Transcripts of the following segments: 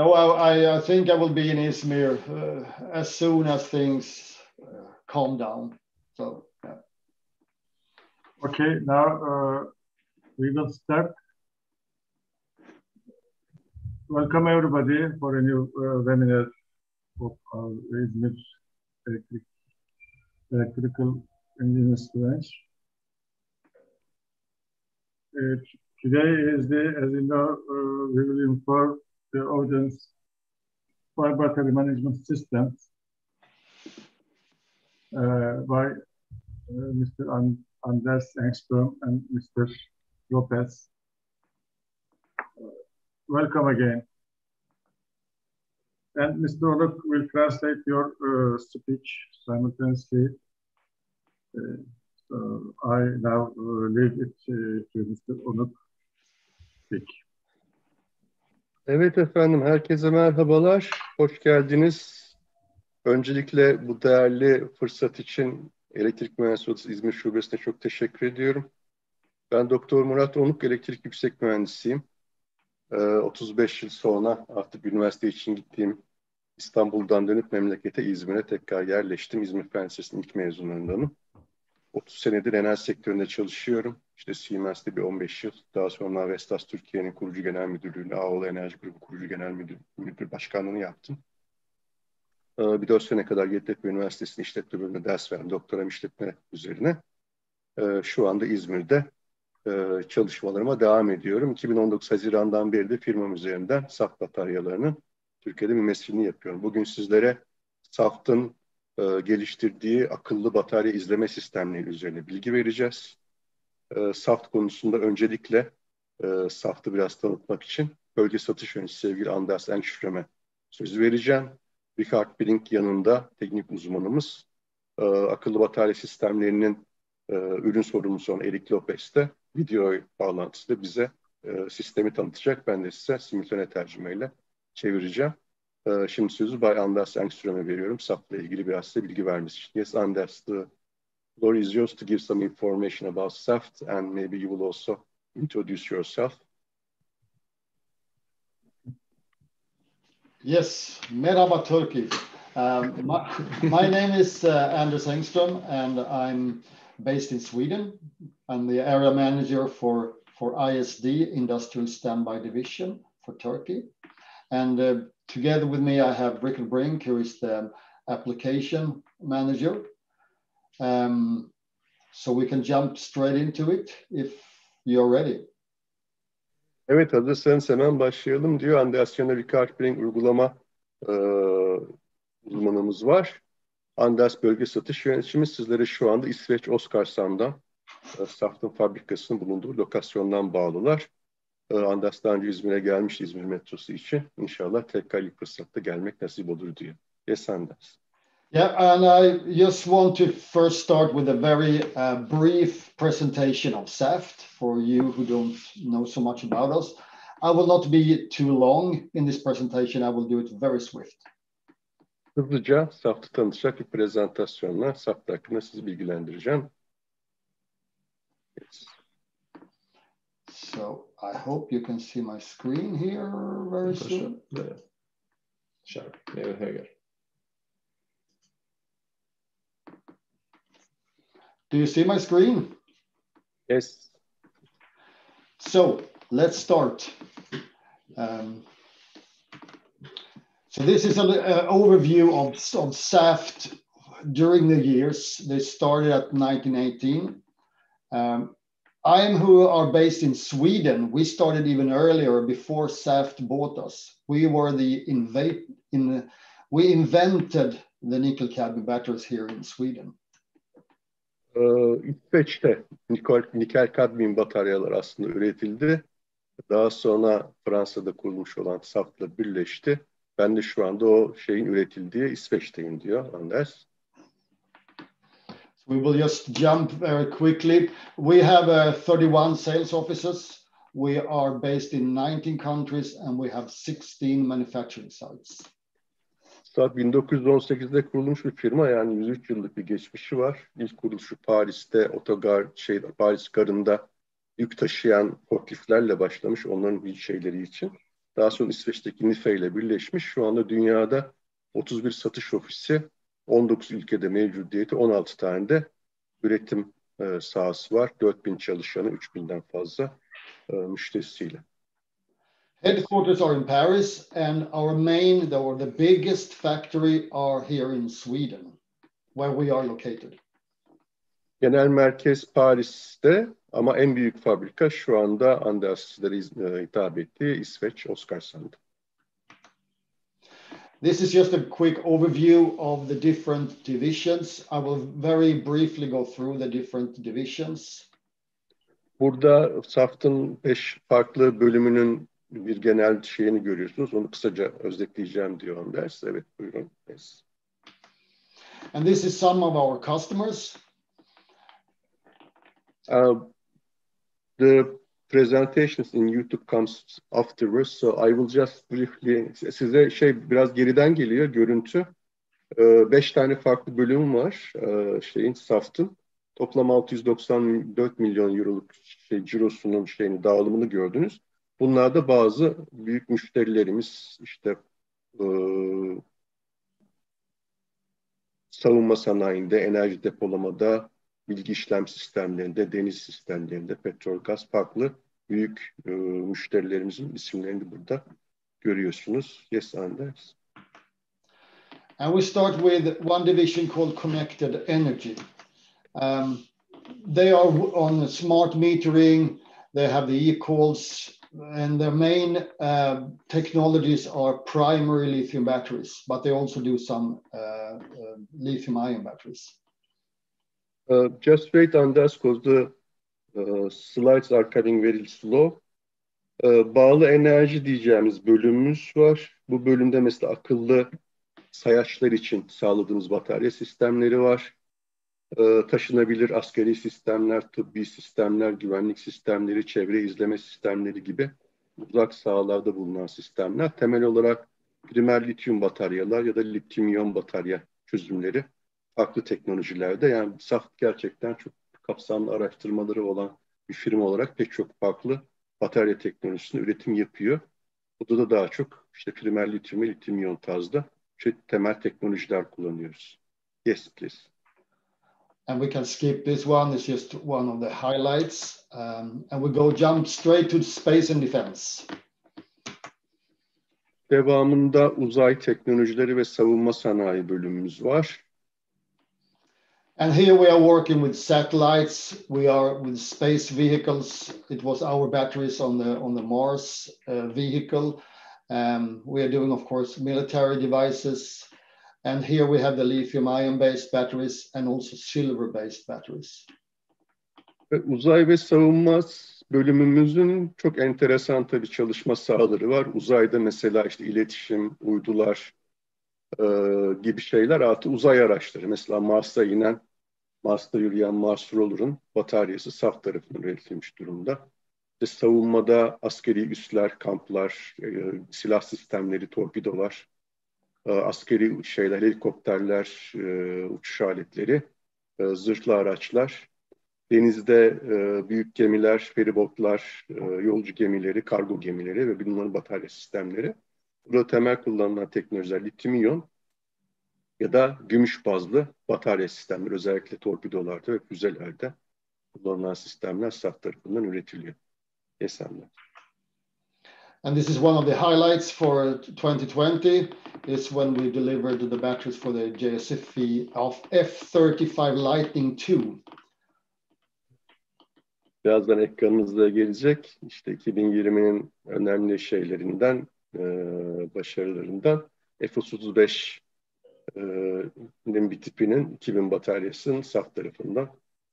Oh, I think I will be in Izmir as soon as things calm down. So, yeah. Okay, now we will start. Welcome everybody for a new webinar of our Izmir Electrical Engineers branch. Today is as you know, we will inform the audience for battery management systems by Mr. Anders Engström and Mr. Lopez. Welcome again. And Mr. Onuk will translate your speech simultaneously. So I now leave it to Mr. Onuk. Speak. Evet efendim, herkese merhabalar, hoş geldiniz. Öncelikle bu değerli fırsat için Elektrik Mühendisleri Odası İzmir Şubesi'ne çok teşekkür ediyorum. Ben Doktor Murat Onuk, elektrik yüksek mühendisiyim. 35 yıl sonra artık üniversite için gittiğim İstanbul'dan dönüp memlekete İzmir'e tekrar yerleştim. İzmir Fen Lisesi'nin ilk mezunlarındanım. 30 senedir enerji sektöründe çalışıyorum. İşte Siemens'te bir 15 yıl. Daha sonra Vestas Türkiye'nin kurucu genel müdürlüğünü, Ağoğlu Enerji Grubu kurucu genel müdür başkanlığını yaptım. Bir 4 sene kadar Yeditepe Üniversitesi'nin işletme bölümünde ders verdim. Doktoram işletme üzerine. Şu anda İzmir'de çalışmalarıma devam ediyorum. 2019 Haziran'dan beri de firmam üzerinden saf bataryalarının Türkiye'de mümessilini yapıyorum. Bugün sizlere SAFT'ın geliştirdiği akıllı batarya izleme sistemleri üzerine bilgi vereceğiz. SAFT konusunda öncelikle SAFT'ı biraz tanıtmak için bölge satış yöneticisi sevgili Anders Engström'e sözü vereceğim. Richard Brink yanında teknik uzmanımız. Akıllı batarya sistemlerinin ürün sorumlusu olan Erik Lopez de video bağlantısıyla bize sistemi tanıtacak. Ben de size simultane tercümeyle çevireceğim. Şimdi sözü Bay Anders Engström'e veriyorum. SAF'la ilgili biraz size bilgi vermesi için. Yes, Anders, the floor is yours to give some information about SAFT and maybe you will also introduce yourself. Yes, merhaba Turkey. My name is Anders Engström and I'm based in Sweden. I'm the area manager for ISD, Industrial Standby Division for Turkey. And together with me, I have Richard Brink, who is the application manager. So we can jump straight into it if you're ready. Evet, hazırsanız hemen başlayalım diyor. Anders Richard Brink uygulama uzmanımız var. Anders bölge satış yöneticimiz. Sizlere şu anda İsveç Oskarshamn'dan SAFT'ın fabrikasının bulunduğu lokasyondan bağlılar. Anders daha önce İzmir'e gelmiş, İzmir metrosu için. İnşallah tekrar ilk fırsatta gelmek nasip olur diyor. Yes, Anders. Yeah, and I just want to first start with a very brief presentation of SAFT for you who don't know so much about us. I will not be too long in this presentation. I will do it very swift. Hızlıca SAFT'ı tanıtacak bir prezentasyonla SAFT hakkında sizi bilgilendireceğim. Yes. So I hope you can see my screen here very soon. Sure. Here. Do you see my screen? Yes. So let's start. So this is an overview of SAFT during the years. They started at 1918. Who are based in Sweden. We started even earlier before SAFT bought us. We were we invented the nickel cadmium batteries here in Sweden. İsveç'te nikel kadmiyum bataryalar aslında üretildi. Daha sonra Fransa'da kurulmuş olan SAFT'la birleşti. Ben de şu anda o şeyin üretildiği İsveç'teyim diyor Anders. We will just jump very quickly. We have 31 sales offices. We are based in 19 countries and we have 16 manufacturing sites. SAFT 1918'de kurulmuş bir firma, yani 103 yıllık bir geçmişi var. İlk kuruluşu Paris'te Paris garında yük taşıyan forkliftlerle başlamış, onların bir şeyleri için. Daha sonra İsveç'teki NIFE ile birleşmiş. Şu anda dünyada 31 satış ofisi, 19 ülkede mevcudiyeti, 16 tane de üretim sahası var. 4000 çalışanı, 3000'den fazla müşterisiyle. Headquarters are in Paris, and our main, or the biggest factory are here in Sweden, where we are located. Genel merkez Paris'te ama en büyük fabrika şu anda Anders'lere hitap ettiği İsveç, Oskarshamn'da. This is just a quick overview of the different divisions. I will very briefly go through the different divisions. Burada SAFT'ın 5 farklı bölümünün bir genel şeyini görüyorsunuz. Onu kısaca özetleyeceğim diyor Anders. Evet, buyurun. Yes. And this is some of our customers. The presentations in YouTube comes afterwards, so I will just briefly, size biraz geriden geliyor görüntü. 5 tane farklı bölüm var SAFT'ın. Toplam 694 milyon euroluk cirosunun dağılımını gördünüz. Bunlar da bazı büyük müşterilerimiz, savunma sanayinde, enerji depolamada, bilgi işlem sistemlerinde, deniz sistemlerinde, petrol, gaz, farklı büyük müşterilerimizin isimlerini burada görüyorsunuz. Yes, Anders. And we start with one division called Connected Energy. They are on smart metering, they have the e-calls, and their main technologies are primary lithium batteries, but they also do some lithium-ion batteries. Just wait, Anders, because the slides are coming very slow. Bağlı enerji diyeceğimiz bölümümüz var. Bu bölümde mesela akıllı sayaçlar için sağladığımız batarya sistemleri var. Taşınabilir askeri sistemler, tıbbi sistemler, güvenlik sistemleri, çevre izleme sistemleri gibi uzak sahalarda bulunan sistemler. Temel olarak primer lityum bataryalar ya da lityum-iyon batarya çözümleri farklı teknolojilerde. Yani SAFT gerçekten çok kapsamlı araştırmaları olan bir firma olarak pek çok farklı batarya teknolojisinin üretim yapıyor. Burada da daha çok primer lityum ve lityum-iyon tarzda temel teknolojiler kullanıyoruz. Yes, please. And we can skip this one. It's just one of the highlights. And we jump straight to space and defense. Devamında uzay teknolojileri ve savunma sanayi bölümümüz var. And here we are working with satellites. We are with space vehicles. It was our batteries on the Mars vehicle. We are doing, of course, military devices. And here we have the lithium-ion-based batteries and also silver-based batteries. Uzay ve savunma bölümümüzün çok enteresan tabii çalışma sahaları var. Uzayda mesela iletişim, uydular gibi şeyler, artı uzay araçları. Mesela Mars'ta yürüyen Mars Rover'ın bataryası SAFT tarafından üretilmiş durumda. Savunmada askeri üsler, kamplar, silah sistemleri, torpidolar, askeri helikopterler, uçuş aletleri, zırhlı araçlar, denizde büyük gemiler, feribotlar, yolcu gemileri, kargo gemileri ve bunların batarya sistemleri. Burada temel kullanılan teknolojiler lityum-iyon ya da gümüş bazlı batarya sistemleri, özellikle torpidolarda ve füzelerde kullanılan sistemler SAFT tarafından üretiliyor. Esenler. And this is one of the highlights for 2020 is when we delivered the batteries for the JSF of F-35 Lightning II. Birazdan ekranınızda gelecek. 2020'nin önemli şeylerinden, başarılarından F-35'nin bir tipinin 2000 bataryasının SAFT tarafından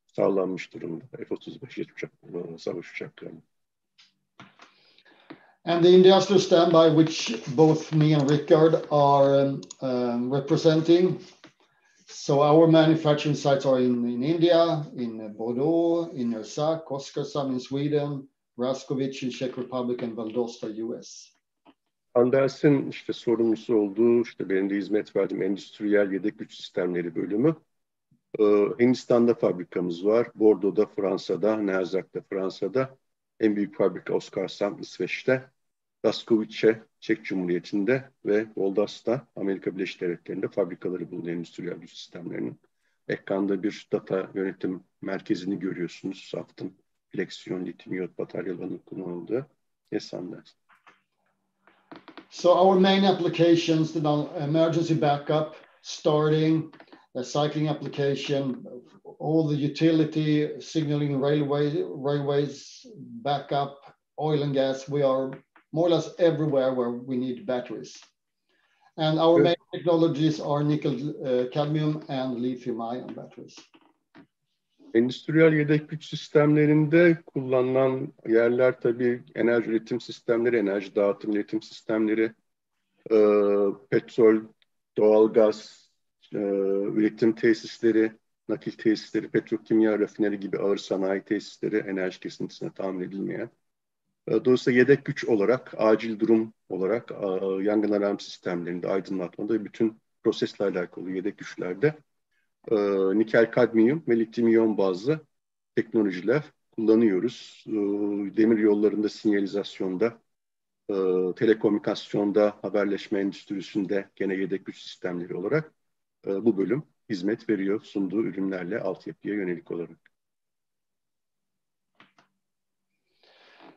sağlanmış durumda. F-35 savaş uçaklarının. And the industrial standby, which both me and Rickard are representing. So our manufacturing sites are in India, in Bordeaux, in Ersak, Oskarshamn in Sweden, Raskovic in Czech Republic, and Valdosta, US. Anders'in sorumlusu olduğu, benim de hizmet verdiğim endüstriyel yedek güç sistemleri bölümü. Hindistan'da fabrikamız var, Bordeaux'da, Fransa'da, Nerzak'ta, Fransa'da. En büyük fabrika Oskarshamn, İsveç'te. Raskovice, Çek Cumhuriyeti'nde ve Goldas'ta, Amerika Birleşik Devletleri'nde fabrikaları bulunan endüstriyel güç sistemlerinin. Ekranda bir data yönetim merkezini görüyorsunuz. Saftın, fleksiyon, lityum iyot bataryalarının kullanıldığı. Yes, Anders. So our main applications, the emergency backup, starting, the cycling application, all the utility, signaling, railways, backup, oil and gas. We are more or less everywhere where we need batteries. And our main technologies are nickel, cadmium and lithium ion batteries. Endüstriyel yedek güç sistemlerinde kullanılan yerler tabii enerji üretim sistemleri, enerji dağıtım iletim sistemleri, petrol, doğalgaz, üretim tesisleri, nakil tesisleri, petrokimya rafineri gibi ağır sanayi tesisleri, enerji kesintisine tahammül edilmeyen. Dolayısıyla yedek güç olarak, acil durum olarak yangın alarm sistemlerinde, aydınlatmada bütün prosesle alakalı yedek güçlerde nikel, kadmiyum ve lityum iyon bazlı teknolojiler kullanıyoruz. Demir yollarında, sinyalizasyonda, telekomünikasyonda, haberleşme endüstrisinde gene yedek güç sistemleri olarak bu bölüm hizmet veriyor sunduğu ürünlerle altyapıya yönelik olarak.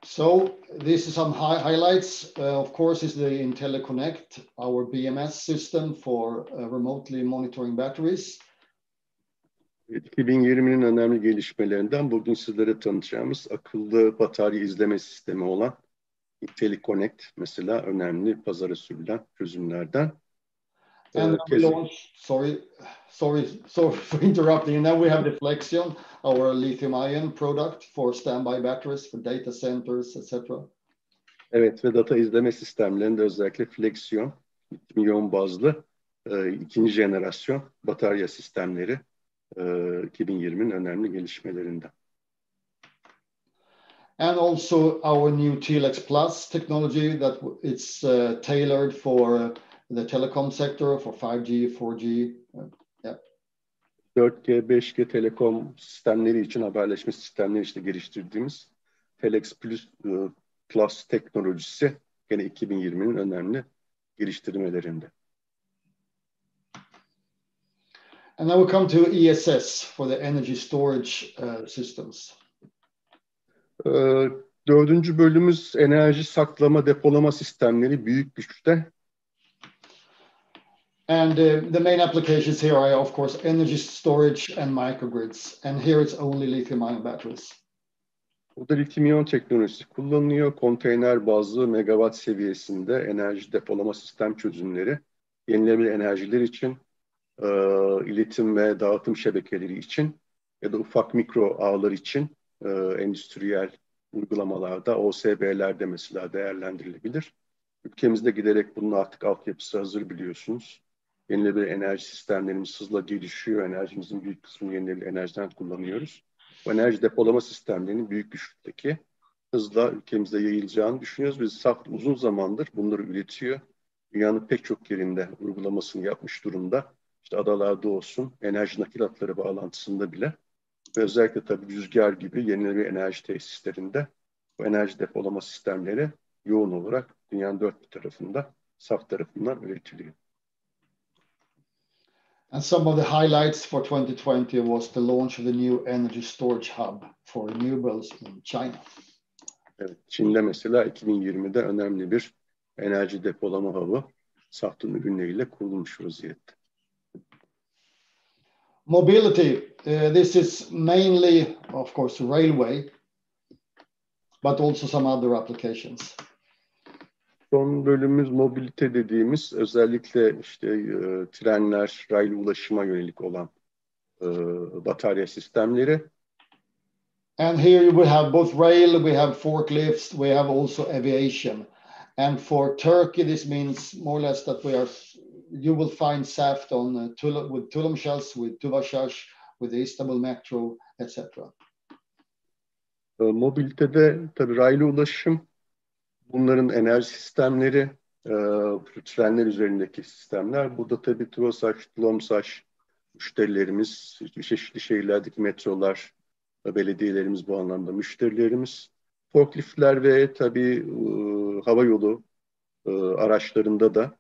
So this is some highlights. Of course, is the IntelliConnect, our BMS system for remotely monitoring batteries. 2020'nin önemli gelişmelerinden bugün sizlere tanıtacağımız akıllı batarya izleme sistemi olan IntelliConnect mesela önemli pazara sürülen çözümlerden. And we launched, sorry for interrupting. And then we have the Flexion, our lithium-ion product for standby batteries for data centers, etc. Evet ve data izleme sistemlerinde özellikle Flexion, lityum-iyon bazlı ikinci jenerasyon batarya sistemleri 2020'nin önemli gelişmelerinden. And also our new TLX Plus technology that it's tailored for the telecom sector, for 5G, 4G. Yeah. 4G, 5G telekom sistemleri için, haberleşme sistemleri için geliştirdiğimiz TLX Plus teknolojisi gene 2020'nin önemli geliştirmelerinde. And now we come to ESS for the energy storage systems. Dördüncü bölümümüz enerji saklama, depolama sistemleri büyük güçte. And the main applications here are, of course, energy storage and microgrids. And here it's only lithium-ion batteries. Burada lityum-iyon teknolojisi kullanılıyor. Konteyner bazlı megawatt seviyesinde enerji depolama sistem çözümleri, yenilenebilir enerjiler için, iletim ve dağıtım şebekeleri için ya da ufak mikro ağlar için endüstriyel uygulamalarda, OSB'lerde mesela değerlendirilebilir. Ülkemizde giderek bunun artık altyapısı hazır biliyorsunuz. Yenilenebilir enerji sistemlerimiz hızla gelişiyor. Enerjimizin büyük kısmını yenilenebilir enerjiden kullanıyoruz. Bu enerji depolama sistemlerinin büyük güçlükteki hızla ülkemizde yayılacağını düşünüyoruz. Biz uzun zamandır bunları üretiyor. Dünyanın pek çok yerinde uygulamasını yapmış durumda. İşte adalarda olsun, enerji nakil hatları bağlantısında bile ve özellikle tabii rüzgar gibi yenilenebilir enerji tesislerinde bu enerji depolama sistemleri yoğun olarak dünyanın dört bir tarafında, SAF tarafından üretiliyor. And some of the highlights for 2020 was the launch of the new energy storage hub for renewables in China. Evet, Çin'de mesela 2020'de önemli bir enerji depolama hub'ı SAF'ın ürünleriyle kurulmuş vaziyette. Mobility, this is mainly, of course, railway, but also some other applications. Son bölümümüz mobilite dediğimiz özellikle işte trenler, raylı ulaşıma yönelik olan batarya sistemleri. And here we have both rail, we have forklifts, we have also aviation. And for Turkey, this means more or less that you will find SAFT on with Tulum shells, with Tuvaşaş, with the Istanbul Metro, etc. Mobilitede tabii raylı ulaşım, bunların enerji sistemleri, trenler üzerindeki sistemler. Burada tabii Tuvaşaş, Tulumsaş müşterilerimiz, çeşitli şehirlerdeki metrolar, belediyelerimiz bu anlamda müşterilerimiz. Forkliftler ve tabii hava yolu araçlarında da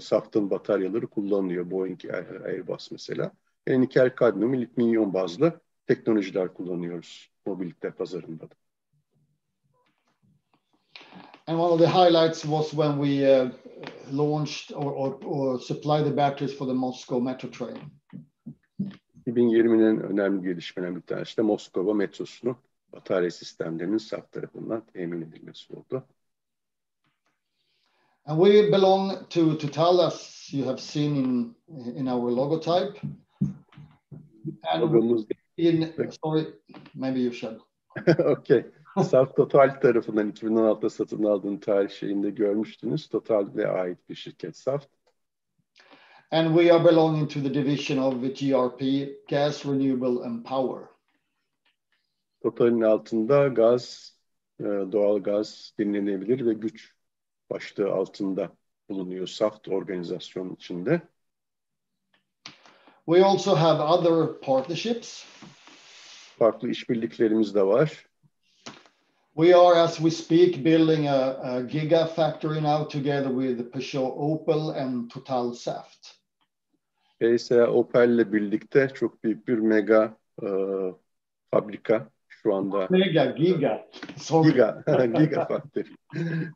saftın bataryaları kullanılıyor. Boeing, Airbus mesela. Nikel, kadmiyum, lityum bazlı teknolojiler kullanıyoruz mobilite pazarında da. And one of the highlights was when we launched or supplied the batteries for the Moscow metro train. 2020'nin önemli gelişmelerinden bir tanesi de Moskova metrosunun batarya sistemlerinin saf tarafından temin edilmesi oldu. And we belong to Total, as you have seen in our logotype. And Logomuz sorry, maybe you should. Okay. Saf Total tarafından 2016'da satın aldığın tarih şeyinde görmüştünüz. Total'e ait bir şirket Saf. And we are belonging to the division of the GRP, Gas, Renewable and Power. Total'in altında gaz, doğal gaz, dinlenebilir ve güç başlığı altında bulunuyor Saft organizasyonun içinde. We also have other partnerships. Farklı işbirliklerimiz de var. We are, as we speak, building a gigafactory now together with Peugeot, Opel and Total Saft. PSA Opel'le birlikte çok büyük bir mega fabrika şu anda. Giga. Sorry. Giga fabrika.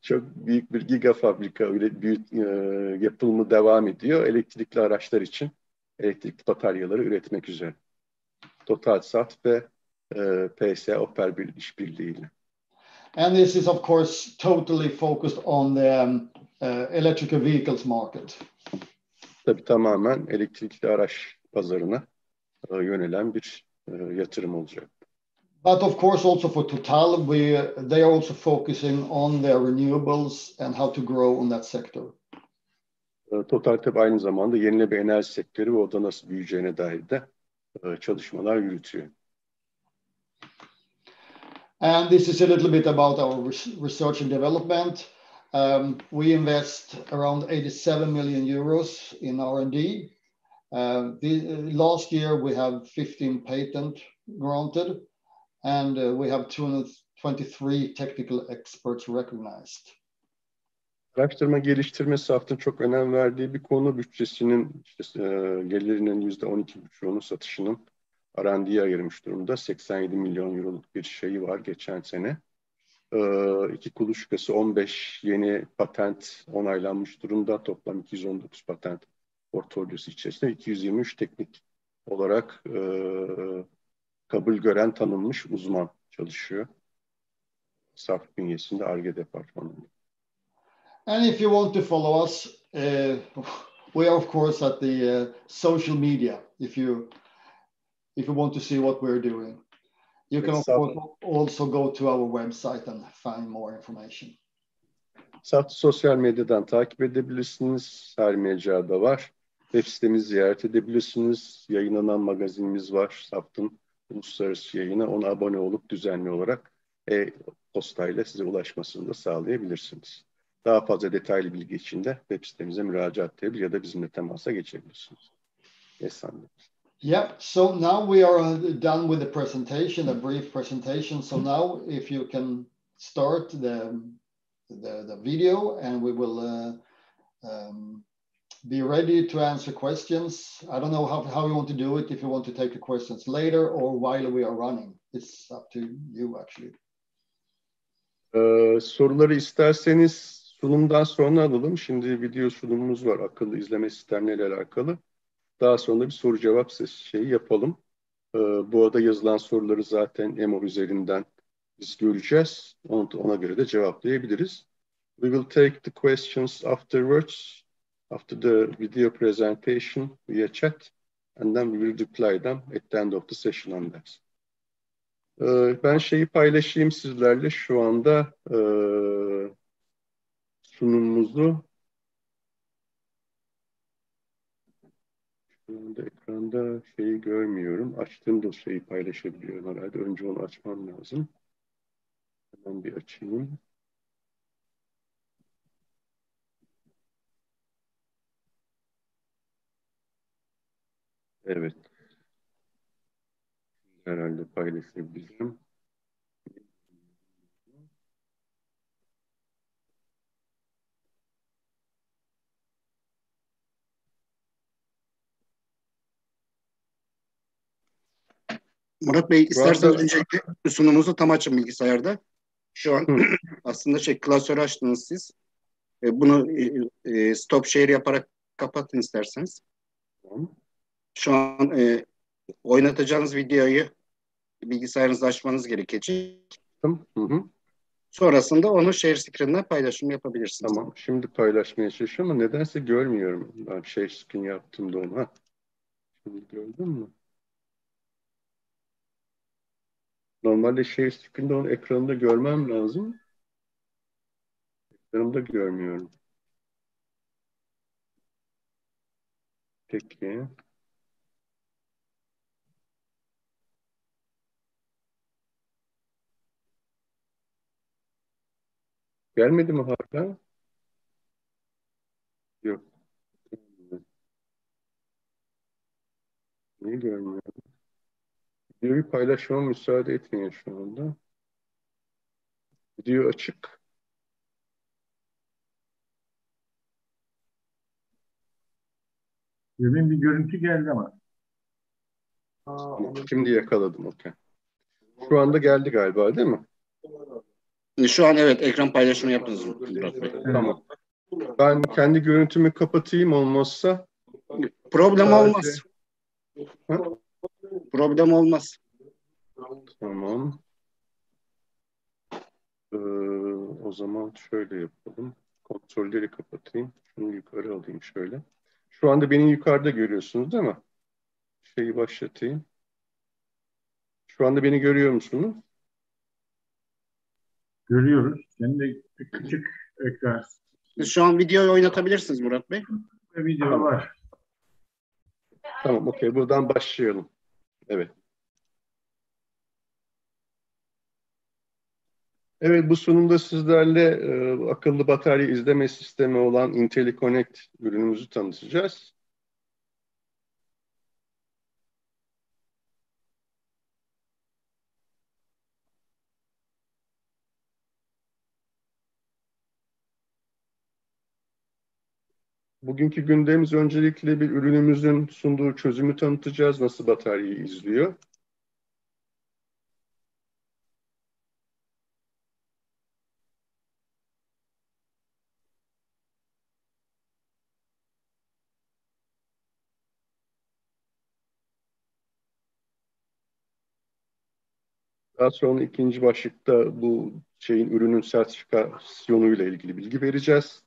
Çok büyük bir giga fabrika yapılımı devam ediyor. Elektrikli araçlar için elektrikli bataryaları üretmek üzere. Total Saft ve PSA Opel bir işbirliğiyle. And this is of course totally focused on the electrical vehicles market. Tabii tamamen elektrikli araç pazarına yönelen bir yatırım olacak. But of course also for Total, they are also focusing on their renewables and how to grow on that sector. Total tabii aynı zamanda yenilenebilir enerji sektörü ve o da nasıl büyüyeceğine dair de çalışmalar yürütüyor. And this is a little bit about our research and development. We invest around 87 million euros in R&D. Last year we have 15 patents granted, and we have 223 technical experts recognized. Araştırma geliştirme Saft'ın çok önem verdiği bir konu. Bütçesinin gelirinin %12,5'unu satışının R&D'ye ayırmış durumda. 87 milyon euroluk bir şeyi var geçen sene. 2 kuluçkası 15 yeni patent onaylanmış durumda. Toplam 219 patent portfolyosu içerisinde 223 teknik olarak kabul gören tanınmış uzman çalışıyor. Saft bünyesinde Ar-Ge departmanında. And if you want to follow us, we are of course at the social media. If you want to see what we're doing, you can of course also go to our website and find more information. Saft'ı sosyal medyadan takip edebilirsiniz. Her mecrada var. Web sitemizi ziyaret edebilirsiniz. Yayınlanan magazinimiz var. Saft'ın uluslararası yayına. Ona abone olup düzenli olarak postayla size ulaşmasını da sağlayabilirsiniz. Daha fazla detaylı bilgi için de web sitemize müracaat edebilir ya da bizimle temasa geçebilirsiniz. Yes, Anders. Yeah, so now we are done with the presentation, a brief presentation. So now if you can start the video and we will be ready to answer questions. I don't know how you want to do it, if you want to take the questions later or while we are running. It's up to you actually. Soruları isterseniz sunumdan sonra alalım. Şimdi video sunumumuz var akıllı izleme sistemleriyle alakalı. Daha sonra bir soru cevap şeyi yapalım. Bu arada yazılan soruları zaten Emo üzerinden biz göreceğiz. Ona göre de cevaplayabiliriz. We will take the questions afterwards, after the video presentation via chat, and then we will reply them at the end of the session on that. Ben şeyi paylaşayım sizlerle şu anda sunumumuzu. Şu anda ekranda şeyi görmüyorum. Açtığım dosyayı paylaşabiliyorum herhalde. Önce onu açmam lazım. Hemen bir açayım. Evet. Herhalde paylaşabilirim. Murat Bey, isterseniz anda... öncelikle sunumunuzu tam açın bilgisayarda. Şu an aslında klasörü açtınız siz. Bunu stop share yaparak kapatın isterseniz. Şu an oynatacağınız videoyu bilgisayarınızda açmanız gerekecek. Sonrasında onu share screen'den paylaşım yapabilirsiniz. Tamam. Şimdi paylaşmaya çalışıyorum ama nedense görmüyorum. Ben share screen yaptım da onu. Ha. Şimdi gördün mü? Normalde share screen'de onu ekranında görmem lazım. Ekranımda görmüyorum. Peki. Gelmedi mi hala? Yok. Niye görmüyorum? Videoyu paylaşmama müsaade etmiyor şu anda. Video açık. Demin bir görüntü geldi ama. Şimdi yakaladım. Okay. Şu anda geldi galiba değil mi? Şu an evet, ekran paylaşımı yaptınız Murat Bey. Tamam. Ben kendi görüntümü kapatayım olmazsa. Problem olmaz. Ha? Problem olmaz. Tamam. O zaman şöyle yapalım. Kontrolleri kapatayım. Şunu yukarı alayım şöyle. Şu anda beni yukarıda görüyorsunuz değil mi? Şeyi başlatayım. Şu anda beni görüyor musunuz? Görüyoruz. Senin de küçük ekran. Siz şu an videoyu oynatabilirsiniz Murat Bey. Video var. Tamam, okey. Buradan başlayalım. Evet. Evet, bu sunumda sizlerle akıllı batarya izleme sistemi olan IntelliConnect ürünümüzü tanıtacağız. Bugünkü gündemimiz öncelikle bir ürünümüzün sunduğu çözümü tanıtacağız. Nasıl bataryayı izliyor? Daha sonra ikinci başlıkta bu ürünün sertifikasyonuyla ilgili bilgi vereceğiz.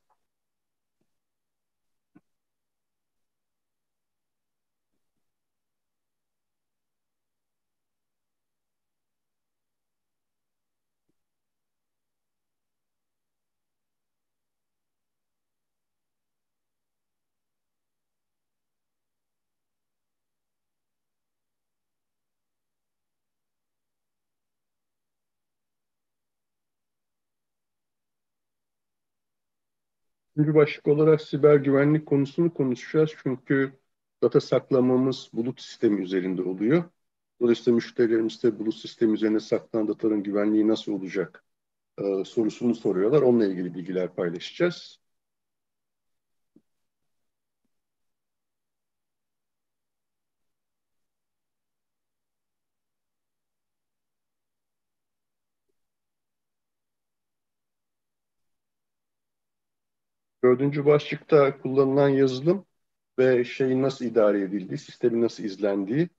Üçüncü başlık olarak siber güvenlik konusunu konuşacağız. Çünkü data saklamamız bulut sistemi üzerinde oluyor. Dolayısıyla müşterilerimiz de bulut sistemi üzerine saklanan dataların güvenliği nasıl olacak sorusunu soruyorlar. Onunla ilgili bilgiler paylaşacağız. Dördüncü başlıkta kullanılan yazılım ve şeyin nasıl idare edildiği, sistemin nasıl izlendiği,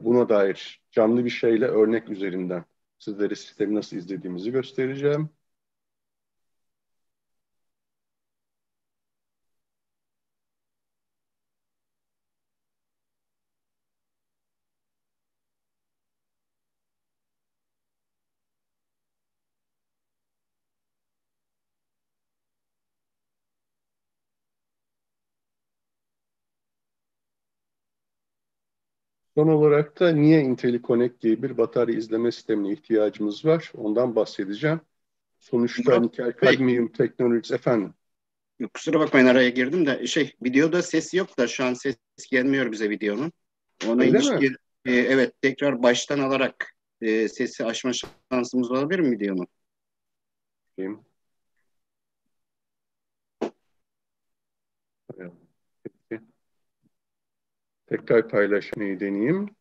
buna dair canlı bir şeyle örnek üzerinden sizlere sistemi nasıl izlediğimizi göstereceğim. Son olarak da niye IntelliConnect diye bir batarya izleme sistemine ihtiyacımız var? Ondan bahsedeceğim. Sonuçta Murat nikel Bey, kadmiyum teknolojisi efendim. kusura bakmayın araya girdim de videoda ses yok da şu an ses gelmiyor bize videonun. Ona Öyle mi? ilişkin evet, tekrar baştan alarak sesi açma şansımız olabilir mi videonun? Peki. Tekrar paylaşmayı deneyeyim.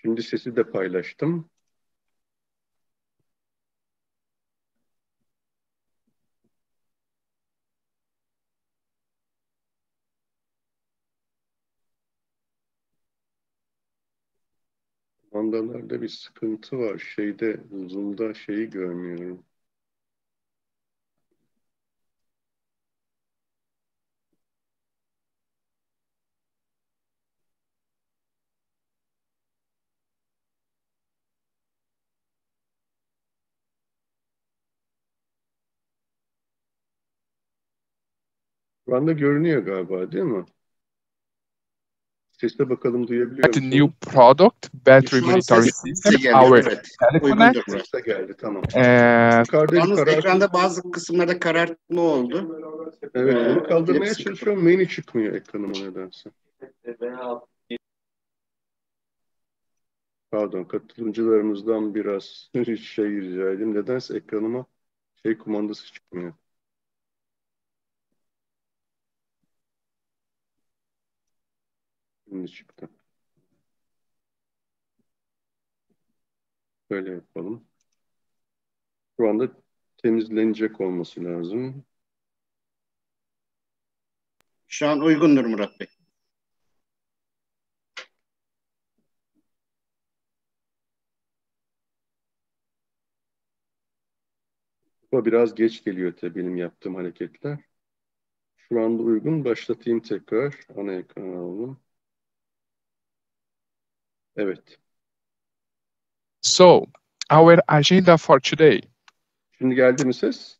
Şimdi sesi de paylaştım. Kumandalarda bir sıkıntı var. Zoom'da şeyi görmüyorum. Şu anda görünüyor galiba, değil mi? Sesle bakalım, duyabiliyor musunuz? New product, battery Şu an monitoring ses system, geliyor, our evet. teleconnect. Uygundur Murat. Ses de geldi, tamam. Yalnız Yukarıda ekranda bazı kısımlarda karartma oldu. Evet, onu kaldırmaya Hepsi çalışıyorum. Menü çıkmıyor ekranıma nedense. Pardon, katılımcılarımızdan biraz rica edeyim. Nedense ekranıma kumandası çıkmıyor. Şimdi çıktı. Böyle yapalım. Şu anda temizlenecek olması lazım. Şu an uygundur Murat Bey. Bu biraz geç geliyor tabii benim yaptığım hareketler. Şu anda uygun. Başlatayım tekrar. Ana ekranı alalım. Evet. So, our agenda for today. Şimdi geldi mi ses?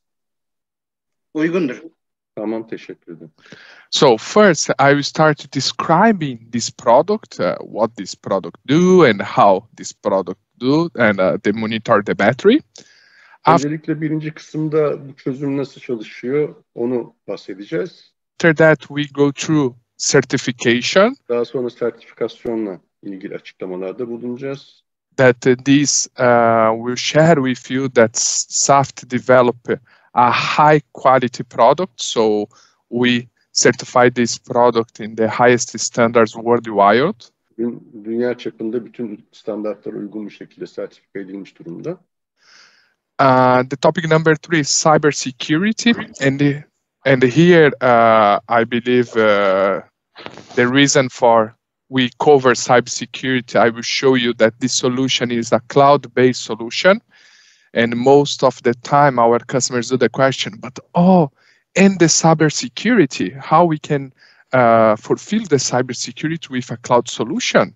Uygundur. Tamam, teşekkür ederim. So first, I will start describing this product, what this product do and how this product do, and they monitor the battery. Öncelikle birinci kısımda bu çözüm nasıl çalışıyor onu bahsedeceğiz. After that, we go through certification. Daha sonra sertifikasyonla ilgili açıklamalarda bulunacağız. That this will share with you that Saft develop a high quality product, so we certify this product in the highest standards worldwide. Dünya çapında bütün standartlara uygun bir şekilde sertifika edilmiş durumda. The topic number 3 is cybersecurity, and here I believe the reason for we cover cybersecurity, I will show you that this solution is a cloud-based solution, and most of the time our customers do the question, but and the cybersecurity, how we can fulfill the cybersecurity with a cloud solution?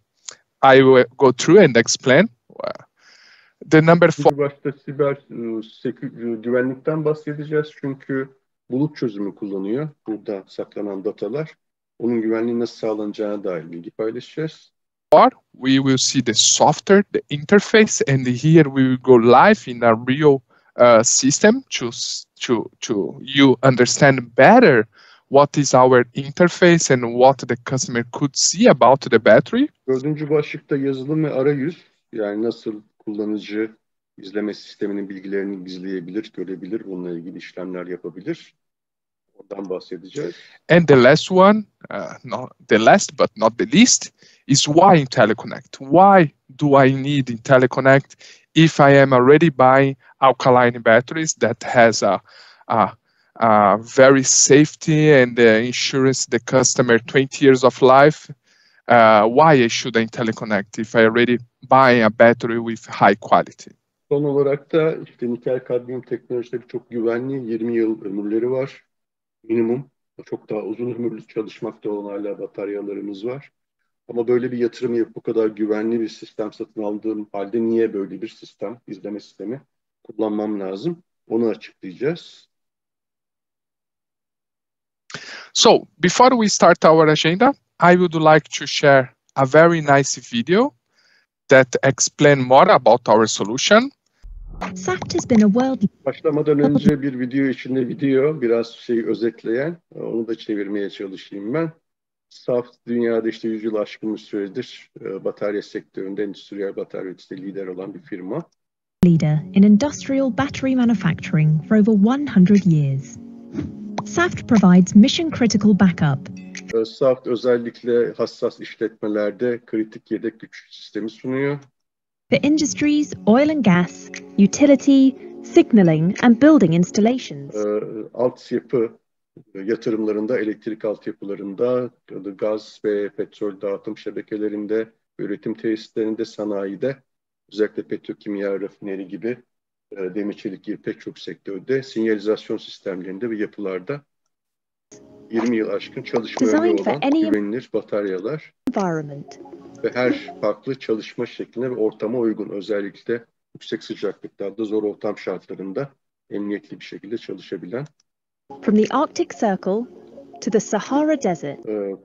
I will go through and explain. The number 4. Başta siber güvenlikten bahsedeceğiz çünkü bulut çözümü kullanıyor burada saklanan datalar. Onun güvenliği nasıl sağlanacağına dair bilgi paylaşacağız. We will see the software, the interface, and here we will go live in a real system to you understand better what is our interface and what the customer could see about the battery. Dördüncü başlıkta yazılım ve arayüz, yani nasıl kullanıcı izleme sisteminin bilgilerini gizleyebilir, görebilir, bununla ilgili işlemler yapabilir. Ondan bahsedeceğiz. And the last one, not the last but not the least, is why IntelliConnect? Why do I need IntelliConnect if I am already buying alkaline batteries that has a very safety and insurance the customer 20 years of life? Why should I IntelliConnect if I already buy a battery with high quality? Son olarak da işte nikel kadmiyum teknolojileri çok güvenli, 20 yıl ömürleri var. Minimum. Çok daha uzun ömürlü çalışmakta olan hala bataryalarımız var. Ama böyle bir yatırım yapıp bu kadar güvenli bir sistem satın aldığım halde niye böyle bir sistem, izleme sistemi kullanmam lazım? Onu açıklayacağız. So, before we start our agenda, I would like to share a very nice video that explains more about our solution. Saft has been a world... Başlamadan önce bir video biraz özetleyen, onu da çevirmeye çalışayım ben. Saft dünyada işte 100 yıl aşkın bir süredir batarya sektöründe endüstriyel batarya üreticide lider olan bir firma. Leader in industrial battery manufacturing for over 100 years. Saft provides mission-critical backup, SAFT özellikle hassas işletmelerde kritik yedek güç sistemi sunuyor. For industries, oil and gas, utility, signaling and building installations. Altyapı yatırımlarında, elektrik altyapılarında, gaz ve petrol dağıtım şebekelerinde, üretim tesislerinde, sanayide, özellikle petrokimya, rafineri gibi, demir çelik gibi pek çok sektörde, sinyalizasyon sistemlerinde ve yapılarda 20 yıl aşkın çalışma ömrü olan güvenilir bataryalar ve her farklı çalışma şekline ve ortama uygun, özellikle yüksek sıcaklıklarda, zor ortam şartlarında emniyetli bir şekilde çalışabilen. From the Arctic Circle to the Sahara Desert.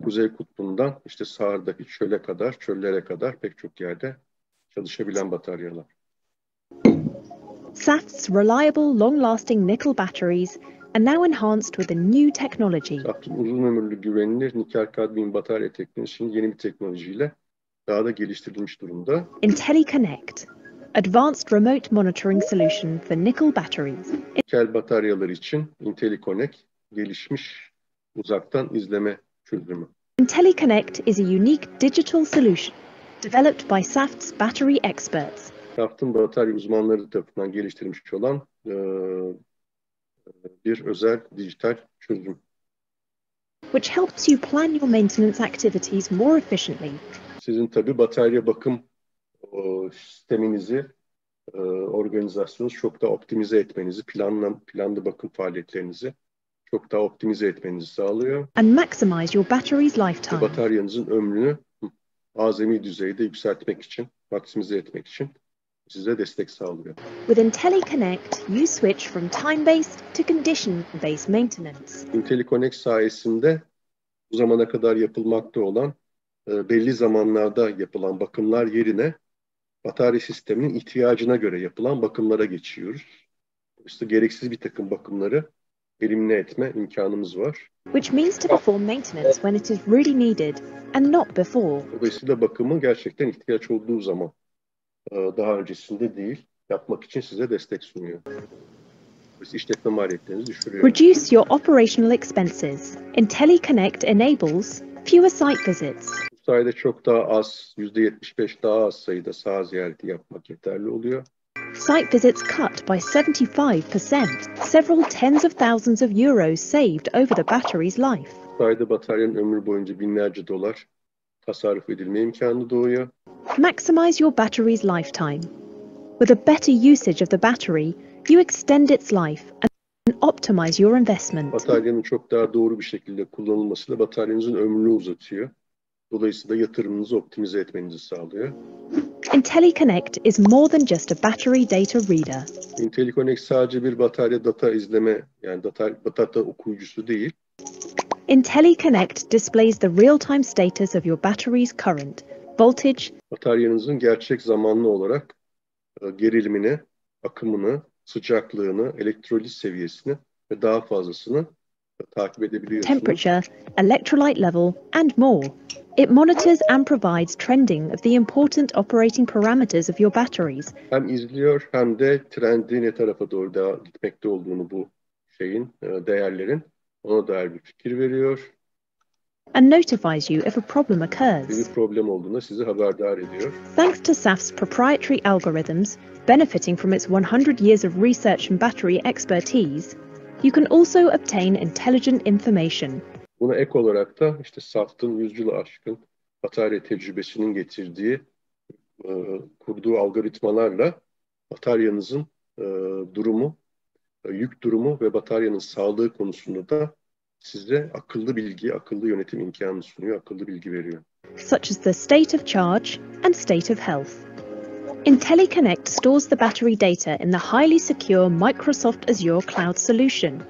Kuzey kutbundan işte Sahara'daki çöle kadar, çöllere kadar pek çok yerde çalışabilen bataryalar. SAFT's reliable, long-lasting nickel batteries are now enhanced with a new technology. SAFT'ın uzun ömürlü, güvenilir nikel kadmiyum batarya teknolojisinin yeni bir teknolojiyle daha da geliştirilmiş durumda. IntelliConnect, advanced remote monitoring solution for nickel batteries. Nikel bataryalar için IntelliConnect, gelişmiş uzaktan izleme çözümü. IntelliConnect is a unique digital solution developed by SAFT's battery experts. SAFT'ın batarya uzmanları tarafından geliştirilmiş olan bir özel dijital çözüm. Which helps you plan your maintenance activities more efficiently. Sizin tabii batarya bakım sisteminizi, organizasyonunuzu çok daha optimize etmenizi, planlı bakım faaliyetlerinizi çok daha optimize etmenizi sağlıyor. And maximize your battery's lifetime. Bataryanızın ömrünü azami düzeyde yükseltmek için, maksimize etmek için size destek sağlıyor. With IntelliConnect, you switch from time-based to condition-based maintenance. IntelliConnect sayesinde bu zamana kadar yapılmakta olan belli zamanlarda yapılan bakımlar yerine batarya sisteminin ihtiyacına göre yapılan bakımlara geçiyoruz. İşte gereksiz bir takım bakımları elimine etme imkanımız var. Which means to perform maintenance when it is really needed and not before. Dolayısıyla bakımı gerçekten ihtiyaç olduğu zaman, daha öncesinde değil, yapmak için size destek sunuyor. İşletme maliyetlerinizi düşürüyor. Reduce your operational expenses. IntelliConnect enables fewer site visits. Bu sayede çok daha az, %75 daha az sayıda saha ziyareti yapmak yeterli oluyor. Site visits cut by 75%, several tens of thousands of euros saved over the battery's life. Bu sayede bataryanın ömrü boyunca binlerce dolar tasarruf edilme imkanı doğuyor. Maximize your battery's lifetime. With a better usage of the battery, you extend its life and optimize your investment. Bataryanın çok daha doğru bir şekilde kullanılmasıyla bataryanızın ömrünü uzatıyor. Dolayısıyla yatırımınızı optimize etmenizi sağlıyor. IntelliConnect is more than just a battery data reader. IntelliConnect sadece bir batarya data izleme, yani data okuyucusu değil. IntelliConnect displays the real-time status of your battery's current, voltage, bataryanızın gerçek zamanlı olarak gerilimini, akımını, sıcaklığını, elektrolit seviyesini ve daha fazlasını takip edebiliyorsunuz. temperature, electrolyte level, and more. It monitors and provides trending of the important operating parameters of your batteries. Hem izliyor hem de trendi ne tarafa doğru gitmekte olduğunu bu değerlerin ona dair bir fikir veriyor. And notifies you if a problem occurs. Bir problem olduğunda sizi haberdar ediyor. Thanks to SAFT's proprietary algorithms, benefiting from its 100 years of research and battery expertise, you can also obtain intelligent information. Buna ek olarak da işte SAFT'ın 100 yılı aşkın batarya tecrübesinin getirdiği, kurduğu algoritmalarla bataryanızın durumu, yük durumu ve bataryanın sağlığı konusunda da size akıllı bilgi, akıllı yönetim imkanı sunuyor, akıllı bilgi veriyor. Such as the state of charge and state of health. IntelliConnect stores the battery data in the highly secure Microsoft Azure Cloud solution.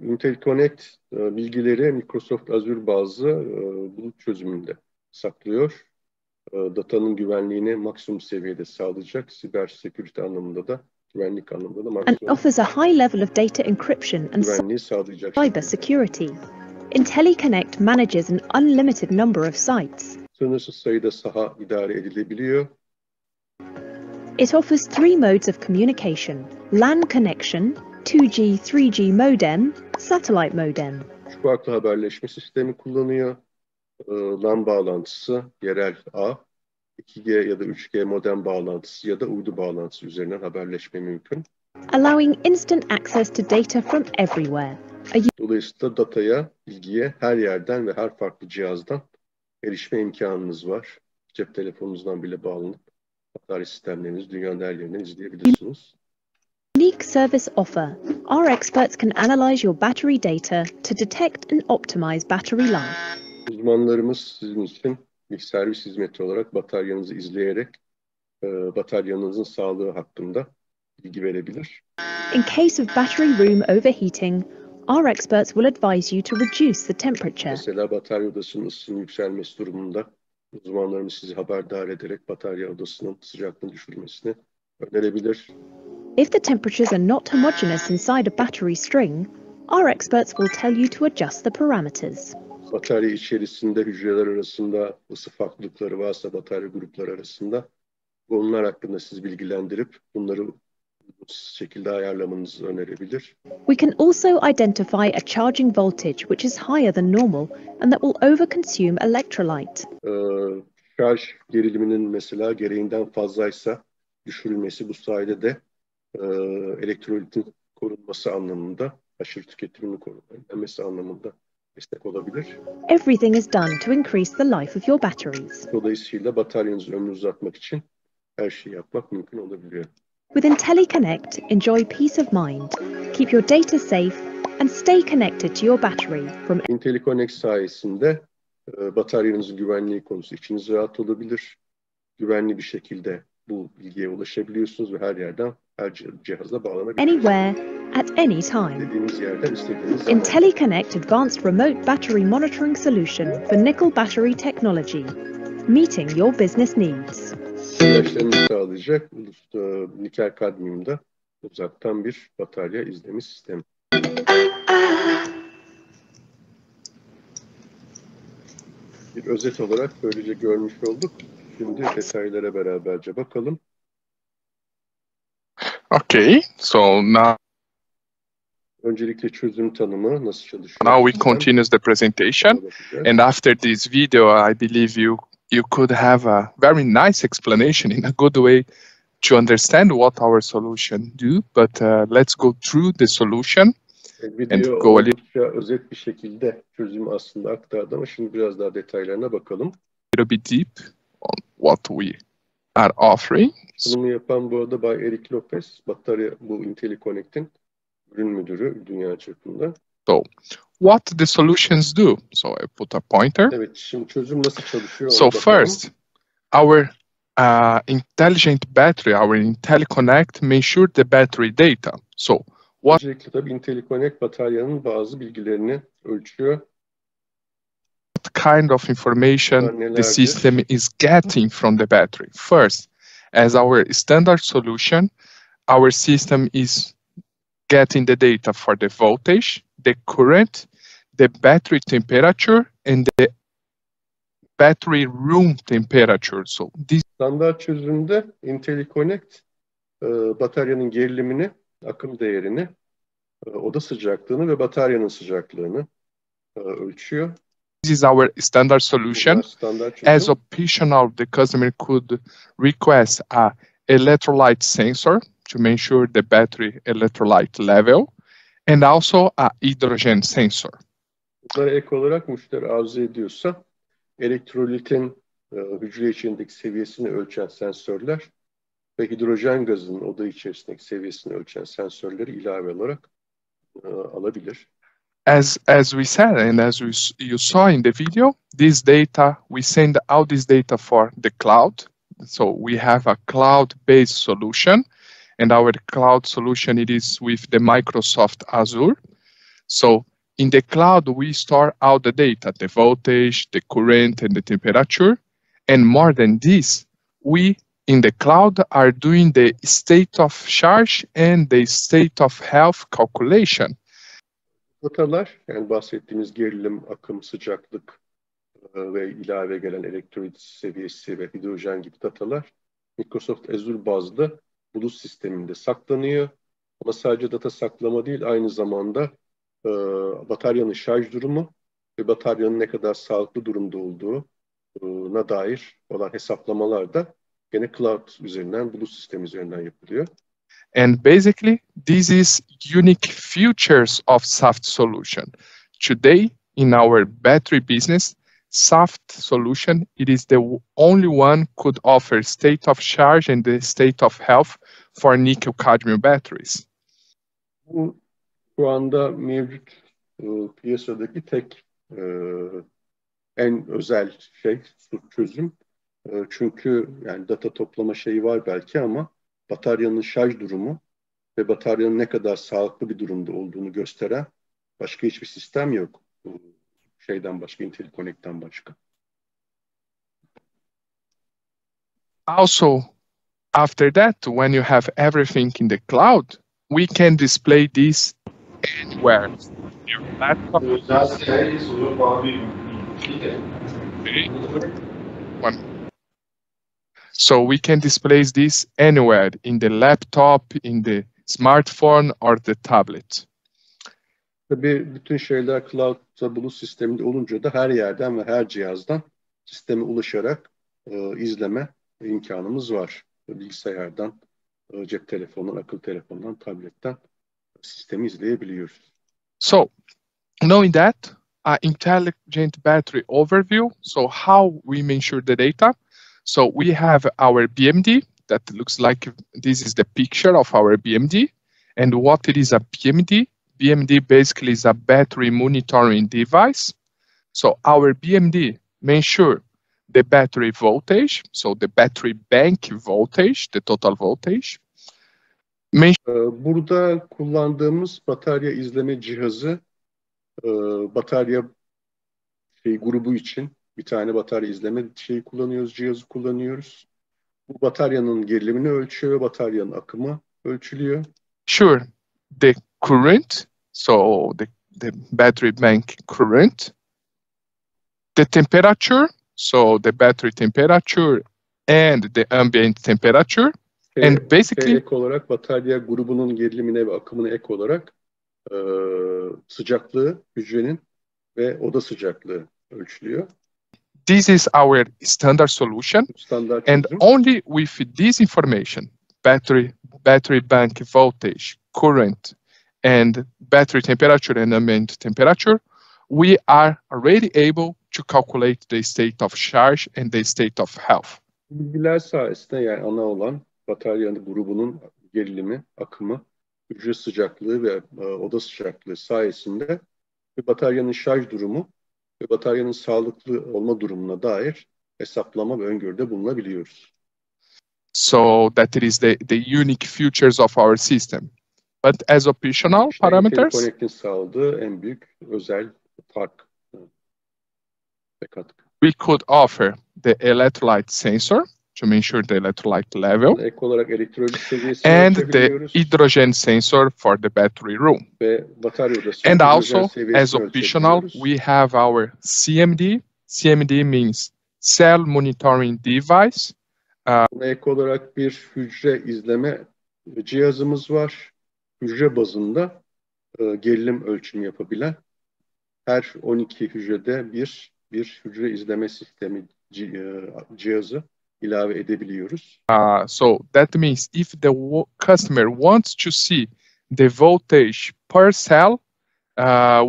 IntelliConnect bilgileri Microsoft Azure bazlı bulut çözümünde saklıyor. Datanın güvenliğini maksimum seviyede sağlayacak, siber security anlamında da, güvenlik anlamında da maksimum. And offers a high level of data encryption and güvenliği sağlayacak. cyber security. IntelliConnect manages an unlimited number of sites. Sınırsız sayıda saha idare edilebiliyor. It offers 3 modes of communication: LAN connection, 2G, 3G modem, satellite modem. 3 farklı haberleşme sistemi kullanıyor. LAN bağlantısı, yerel ağ, 2G ya da 3G modem bağlantısı ya da uydu bağlantısı üzerinden haberleşme mümkün. Allowing instant access to data from everywhere. Dolayısıyla dataya, bilgiye her yerden ve her farklı cihazdan erişme imkanınız var. Cep telefonunuzdan bile bağlanıp batarya sistemlerinizi dünyanın her yerinden izleyebilirsiniz. Unique service offer. Our experts can analyze your battery data to detect and optimize battery life. Uzmanlarımız sizin için bir servis hizmeti olarak bataryanızı izleyerek bataryanızın sağlığı hakkında bilgi verebilir. In case of battery room overheating, our experts will advise you to reduce the temperature. Mesela batarya odasının ısısının yükselmesi durumunda uzmanlarımız sizi haberdar ederek batarya odasının sıcaklığını düşürmesini önerebilir. If the temperatures are not homogeneous inside a battery string, our experts will tell you to adjust the parameters. Batarya içerisinde hücreler arasında ısı farklılıkları varsa batarya grupları arasında bunlar hakkında sizi bilgilendirip bunları bu şekilde ayarlamanızı önerebilir. We can also identify a charging voltage which is higher than normal and that will overconsume electrolyte. Şarj geriliminin mesela gereğinden fazlaysa düşürülmesi bu sayede de elektrolitin korunması anlamında, aşırı tüketiminin korunması anlamında destek olabilir. Everything is done to increase the life of your batteries. Dolayısıyla bataryanızın ömrünü uzatmak için her şeyi yapmak mümkün olabiliyor. With IntelliConnect, enjoy peace of mind, keep your data safe and stay connected to your battery from IntelliConnect sayesinde bataryanızın güvenliği konusu içiniz rahat olabilir. Güvenli bir şekilde bu bilgiye ulaşabiliyorsunuz ve her yerden, her cihaza bağlanabilirsiniz. anywhere, at any time. Dediğiniz yerden istediğiniz zaman. IntelliConnect Advanced Remote Battery Monitoring Solution for Nickel Battery Technology, meeting your business needs. İlaçlarını sağlayacak nikel kadmiyumda uzaktan bir batarya izleme sistemi. Bir özet olarak böylece görmüş olduk. Şimdi detaylara beraberce bakalım. Okay, so now Öncelikle çözüm tanımı nasıl çalışıyor? we continue the presentation, and after this video, I believe you could have a very nice explanation in a good way to understand what our solution do. But let's go through the solution. Video oldukça özet bir şekilde çözümü aslında aktardı ama şimdi biraz daha detaylarına bakalım. A little bit deep on what we are offering. Sunumu yapan bu arada Bay Eric Lopez, batarya bu IntelliConnect'in ürün müdürü dünya çapında. So, what the solutions do? So I put a pointer. Evet, şimdi çözüm nasıl çalışıyor? So first, our intelligent battery, our IntelliConnect, make sure the battery data. So what? Öncelikle tabii IntelliConnect bataryanın bazı bilgilerini ölçüyor. What kind of information the system is getting from the battery? First, as our standard solution, our system is getting the data for the voltage, the current, the battery temperature, and the battery room temperature. So this standart çözümde IntelliConnect bataryanın gerilimini, akım değerini, oda sıcaklığını ve bataryanın sıcaklığını ölçüyor. This is our standard solution. As optional, the customer could request a electrolyte sensor to measure the battery electrolyte level, and also a hydrogen sensor. Bunlara ek olarak müşteri arzu ediyorsa elektrolitin hücre içindeki seviyesini ölçen sensörler ve hidrojen gazının oda içerisindeki seviyesini ölçen sensörleri ilave olarak alabilir. As we said, and as you saw in the video, this data, we send out this data for the cloud. So we have a cloud-based solution, and our cloud solution, it is with the Microsoft Azure. So in the cloud, we store all the data, the voltage, the current, and the temperature. And more than this, we in the cloud are doing the state of charge and the state of health calculation. Datalar, yani bahsettiğimiz gerilim, akım, sıcaklık ve ilave gelen elektrolit seviyesi ve hidrojen gibi datalar Microsoft Azure bazlı bulut sisteminde saklanıyor. Ama sadece data saklama değil, aynı zamanda bataryanın şarj durumu ve bataryanın ne kadar sağlıklı durumda olduğuna dair olan hesaplamalar da gene cloud üzerinden, bulut sistemi üzerinden yapılıyor. And basically, this is unique features of SAFT solution. Today, in our battery business, SAFT solution, it is the only one could offer state of charge and the state of health for nickel cadmium batteries. Bu şu anda mevcut piyasadaki tek en özel çözüm. Çünkü yani data toplama şeyi var belki ama bataryanın şarj durumu ve bataryanın ne kadar sağlıklı bir durumda olduğunu gösteren başka hiçbir sistem yok. Şeyden başka, IntelliConnect'ten başka. Also, after that, when you have everything in the cloud, we can display this anywhere. Your laptop. So we can display this anywhere, in the laptop, in the smartphone or the tablet. Tabii bütün şeyler cloud'da, bulut sisteminde olunca da her yerden ve her cihazdan sisteme ulaşarak izleme imkanımız var. Bilgisayardan, cep telefonundan, akıllı telefondan, tabletten sistemi izleyebiliyoruz. So, knowing that, intelligent battery overview. So how we measure the data. So we have our BMD that looks like this is the picture of our BMD. And what it is a BMD? BMD basically is a battery monitoring device. So our BMD measure the battery voltage, so the battery bank voltage, the total voltage. Burada kullandığımız batarya izleme cihazı, batarya grubu için bir tane batarya izleme cihazı kullanıyoruz. Bu bataryanın gerilimini ölçüyor ve bataryanın akımı ölçülüyor. Sure, the current, so the battery bank current, the temperature, so the battery temperature and the ambient temperature, and basically ek olarak batarya grubunun gerilimine ve akımına ek olarak sıcaklığı, hücrenin ve oda sıcaklığı ölçülüyor. This is our standard solution, and only with this information, battery bank voltage, current, and battery temperature and ambient temperature, we are already able to calculate the state of charge and the state of health. Bilgiler sayesinde, yani ana olan bataryanın grubunun gerilimi, akımı, hücre sıcaklığı ve oda sıcaklığı sayesinde bataryanın şarj durumu ve bataryanın sağlıklı olma durumuna dair hesaplama ve öngörüde bulunabiliyoruz. So that it is the unique features of our system. But as optional parameters, IntelliConnect'in sağladığı en büyük özel fark ve katkı. We could offer the electrolyte sensor to measure the electrolyte level, ek olarak elektrolit seviyesini and the ölçebiliyoruz. hydrogen sensor for the battery room. Ve batarya odası And hidrojen also, seviyesini as optional, we have our CMD. CMD means cell monitoring device. Buna ek olarak bir hücre izleme cihazımız var. Hücre bazında gerilim ölçümü yapabilen, her 12 hücrede bir hücre izleme sistemi cihazı ilave edebiliyoruz. So that means if the customer wants to see the voltage per cell,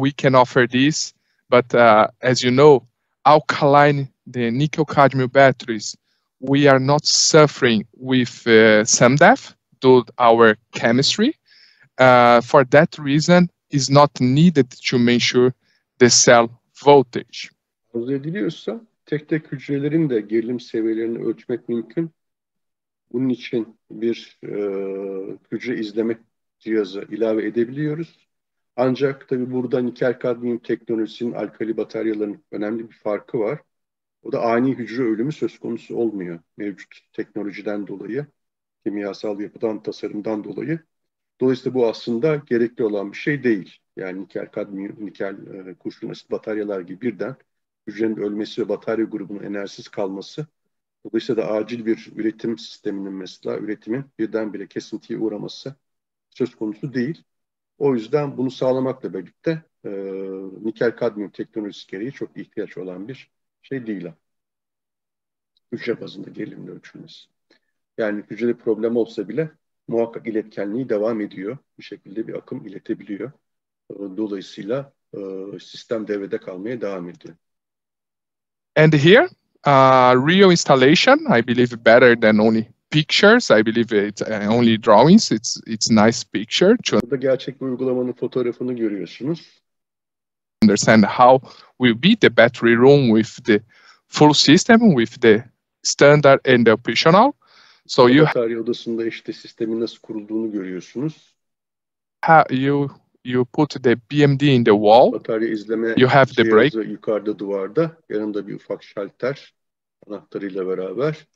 we can offer this. But as you know, alkaline, the nickel cadmium batteries, we are not suffering with SEMDEF due to our chemistry. For that reason, it's not needed to measure the cell voltage. Arzu ediliyorsa tek hücrelerin de gerilim seviyelerini ölçmek mümkün. Bunun için bir hücre izleme cihazı ilave edebiliyoruz. Ancak tabii burada nikel kadmiyum teknolojisinin alkali bataryaların önemli bir farkı var. O da ani hücre ölümü söz konusu olmuyor mevcut teknolojiden dolayı, kimyasal yapıdan, tasarımdan dolayı. Dolayısıyla bu aslında gerekli olan bir şey değil. Yani nikel kadmiyum, nikel kurşun asit bataryalar gibi birden hücrenin ölmesi ve batarya grubunun enerjisiz kalması, dolayısıyla da acil bir üretim sisteminin, mesela üretimin birdenbire kesintiye uğraması söz konusu değil. O yüzden bunu sağlamakla birlikte nikel kadmiyum teknolojisi gereği çok ihtiyaç olan bir şey değil. Hücre bazında gerilimle ölçülmesi. Yani hücrede problem olsa bile muhakkak iletkenliği devam ediyor. Bir şekilde bir akım iletebiliyor. Dolayısıyla sistem devrede kalmaya devam ediyor. And here, real installation, I believe better than only pictures. I believe it's only drawings. It's nice picture to Burada gerçek bir uygulamanın fotoğrafını görüyorsunuz. understand how will be the battery room with the full system, with the standard and the optional. So Batarya odasında işte sistemin nasıl kurulduğunu görüyorsunuz. you put the BMD in the wall. Batarya izleme You have the brake cihazı yukarıda duvarda. Yanında bir ufak şalter anahtarıyla beraber.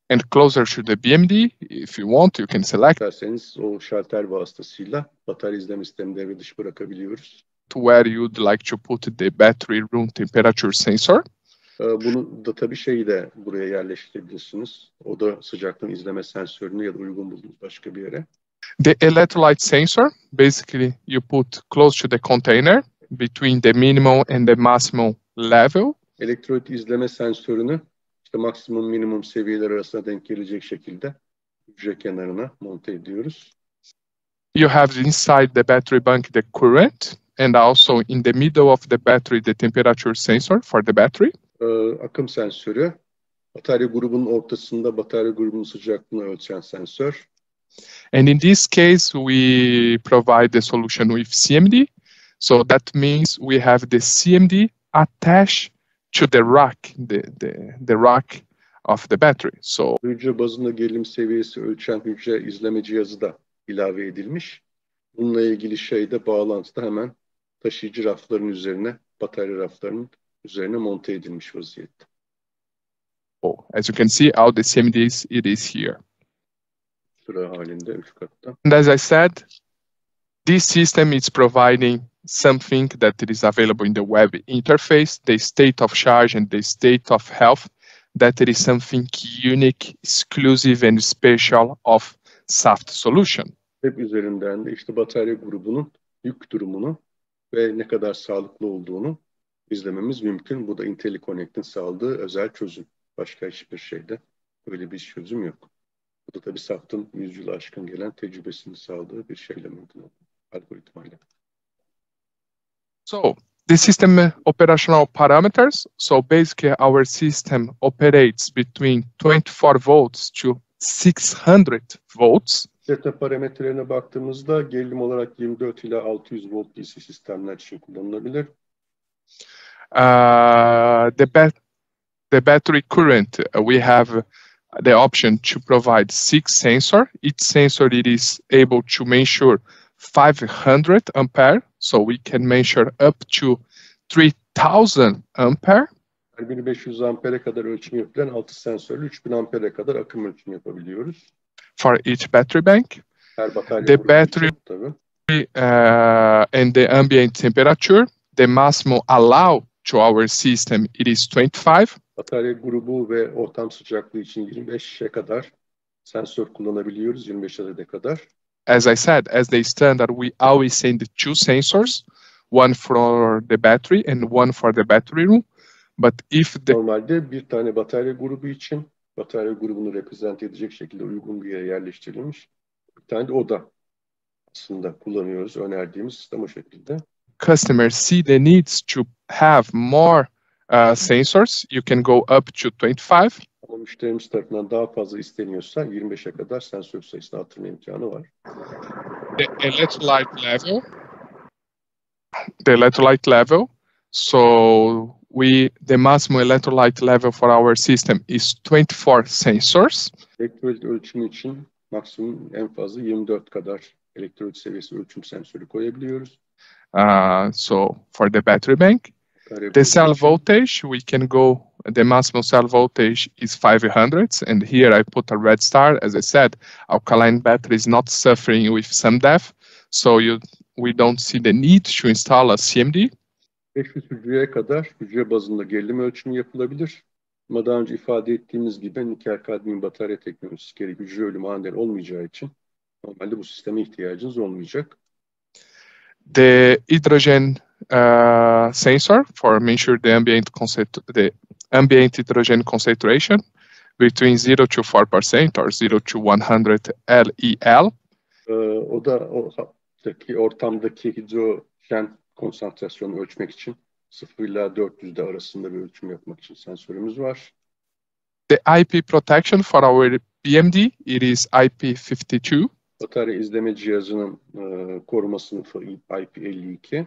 and closer to the BMD. If you want, you can select. İsterseniz o şalter vasıtasıyla batarya izleme sistemini devre dışı bırakabiliyoruz. To where you'd like to put the battery room temperature sensor. Bunu da tabii şeyi de buraya yerleştirebilirsiniz. Oda sıcaklığın izleme sensörünü ya da uygun bulduğunuz başka bir yere. The electrolyte sensor, basically you put close to the container between the minimum and the maximum level. Elektrolit izleme sensörünü işte maksimum minimum seviyeler arasında denk gelecek şekilde hücre kenarına monte ediyoruz. You have inside the battery bank the current and also in the middle of the battery the temperature sensor for the battery. Akım sensörü, batarya grubunun ortasında batarya grubunun sıcaklığını ölçen sensör. And in this case, we provide the solution with CMD. So that means we have the CMD attached to the rack, the rack of the battery. So hücre bazında gerilim seviyesi ölçen hücre izleme cihazı da ilave edilmiş. Bununla ilgili şey de bağlantıda hemen taşıyıcı rafların üzerine, batarya raflarının üzerine monte edilmiş vaziyette. as you can see, all the CMDs, it is here. Sıra halinde üst katta. And as I said, this system is providing something that it is available in the web interface, the state of charge and the state of health, that it is something unique, exclusive and special of SAFT solution. Web üzerinden de işte batarya grubunun yük durumunu ve ne kadar sağlıklı olduğunu izlememiz mümkün. Bu da IntelliConnect'in sağladığı özel çözüm. Başka hiçbir şeyde böyle bir çözüm yok. Bu da tabii SAFT'ın 100 yılı aşkın gelen tecrübesini sağladığı bir şeyle mümkün oldu, algoritmayla. So the system operational parameters. So basically our system operates between 24 volts to 600 volts. Data parametrelerine baktığımızda gerilim olarak 24 ila 600 volt DC sistemler için kullanılabilir. The battery current, we have the option to provide 6 sensor. Each sensor it is able to measure 500 ampere, so we can measure up to 3000 ampere. 1500 ampere kadar ölçüm yapılan 6 sensörle 3000 ampere kadar akım ölçüm yapabiliyoruz. For each battery bank. Her batarya The battery için, tabii. And the ambient temperature, the maximum allowed to our system, it is 25. Batarya grubu ve ortam sıcaklığı için 25'e kadar sensör kullanabiliyoruz, 25 adede kadar. As I said, as the standard, we always send 2 sensors, one for the battery and one for the battery room. But if the Normalde bir tane batarya grubu için batarya grubunu reprezent edecek şekilde uygun bir yere yerleştirilmiş. Bir tane de oda aslında kullanıyoruz. Önerdiğimiz sistem o şekilde. Customers see the needs to have more sensors, you can go up to 25. Ama müşterimiz tarafından daha fazla isteniyorsa 25'e kadar sensör sayısını artırma imkanı var. The electrolyte level. So the maximum electrolyte level for our system is 24 sensors. Elektrolit ölçümü için maksimum en fazla 24 kadar elektrolit seviyesi ölçüm sensörü koyabiliyoruz. So for the battery bank, the cell voltage, we can go, the maximum cell voltage is 500. And here I put a red star. As I said, alkaline battery is not suffering with some depth. So we don't see the need to install a CMD. 500 hücreye kadar hücre bazında gerilim ölçümü yapılabilir. Ama daha önce ifade ettiğimiz gibi nikel kadmiyum batarya teknolojisi gereği hücre ölümü aniden olmayacağı için normalde bu sisteme ihtiyacınız olmayacak. the hydrogen sensor for measure the ambient hydrogen concentration between 0 to 4% or 0 to 100 LEL. O da ortamdaki hidrojen konsantrasyonu ölçmek için 0 ile 400'de arasında bir ölçüm yapmak için sensörümüz var. The IP protection for our BMD, it is IP52. Batarya izleme cihazının koruma sınıfı IP52.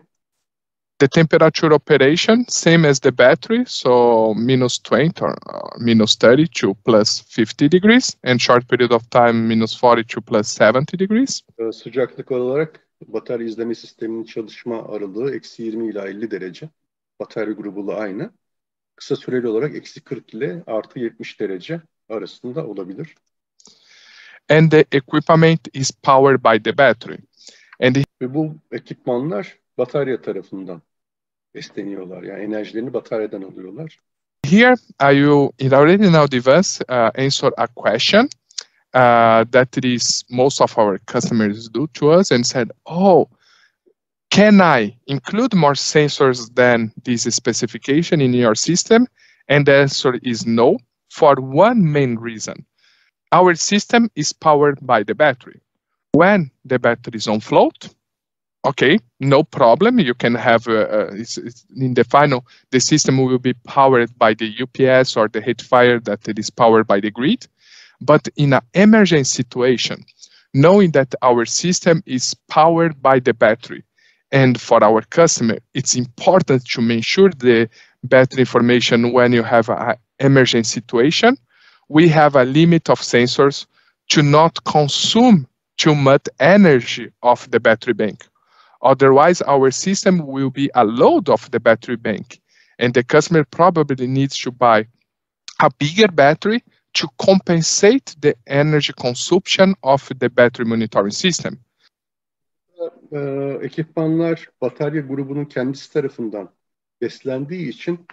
The temperature operation, same as the battery, so -20 or -30 to +50 degrees, and short period of time -40 to +70 degrees. Sıcaklık olarak batarya izleme sisteminin çalışma aralığı -20 ile 50 derece. Batarya grubuyla aynı. Kısa süreli olarak -40 ile +70 derece arasında olabilir. And the equipment is powered by the battery. Ve bu ekipmanlar batarya tarafından besleniyorlar. Yani enerjilerini bataryadan alıyorlar. Here, you already know Divas answer a question that it is most of our customers do to us and said, oh, can I include more sensors than this specification in your system? And the answer is no, for one main reason. Our system is powered by the battery. When the battery is on float, okay, no problem. You can have, in the final, the system will be powered by the UPS or the headfire that it is powered by the grid. But in an emergency situation, knowing that our system is powered by the battery, and for our customer, it's important to make sure the battery information when you have an emergency situation, we have a limit of sensors to not consume too much energy of the battery bank. Otherwise, our system will be a load of the battery bank, and the customer probably needs to buy a bigger battery to compensate the energy consumption of the battery monitoring system. Ekipmanlar batarya grubunun kendisi tarafından beslendiği için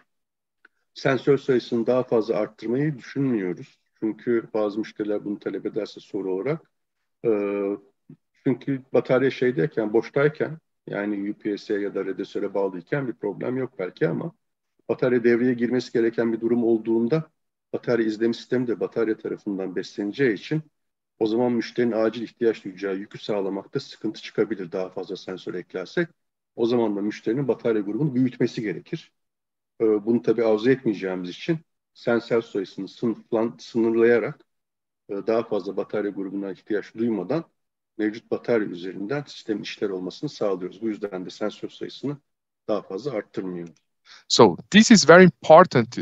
sensör sayısını daha fazla arttırmayı düşünmüyoruz. Çünkü bazı müşteriler bunu talep ederse soru olarak. Çünkü batarya şeydeyken, boştayken, yani UPS'e ya da redüsöre bağlıyken bir problem yok belki ama batarya devreye girmesi gereken bir durum olduğunda batarya izleme sistemi de batarya tarafından besleneceği için o zaman müşterinin acil ihtiyaç duyacağı yükü sağlamakta sıkıntı çıkabilir daha fazla sensör eklersek. O zaman da müşterinin batarya grubunu büyütmesi gerekir. Bunu tabii arzu etmeyeceğimiz için sensör sayısını sınırlayarak daha fazla batarya grubuna ihtiyaç duymadan mevcut batarya üzerinden sistemin işler olmasını sağlıyoruz. Bu yüzden de sensör sayısını daha fazla arttırmıyoruz. So this is very important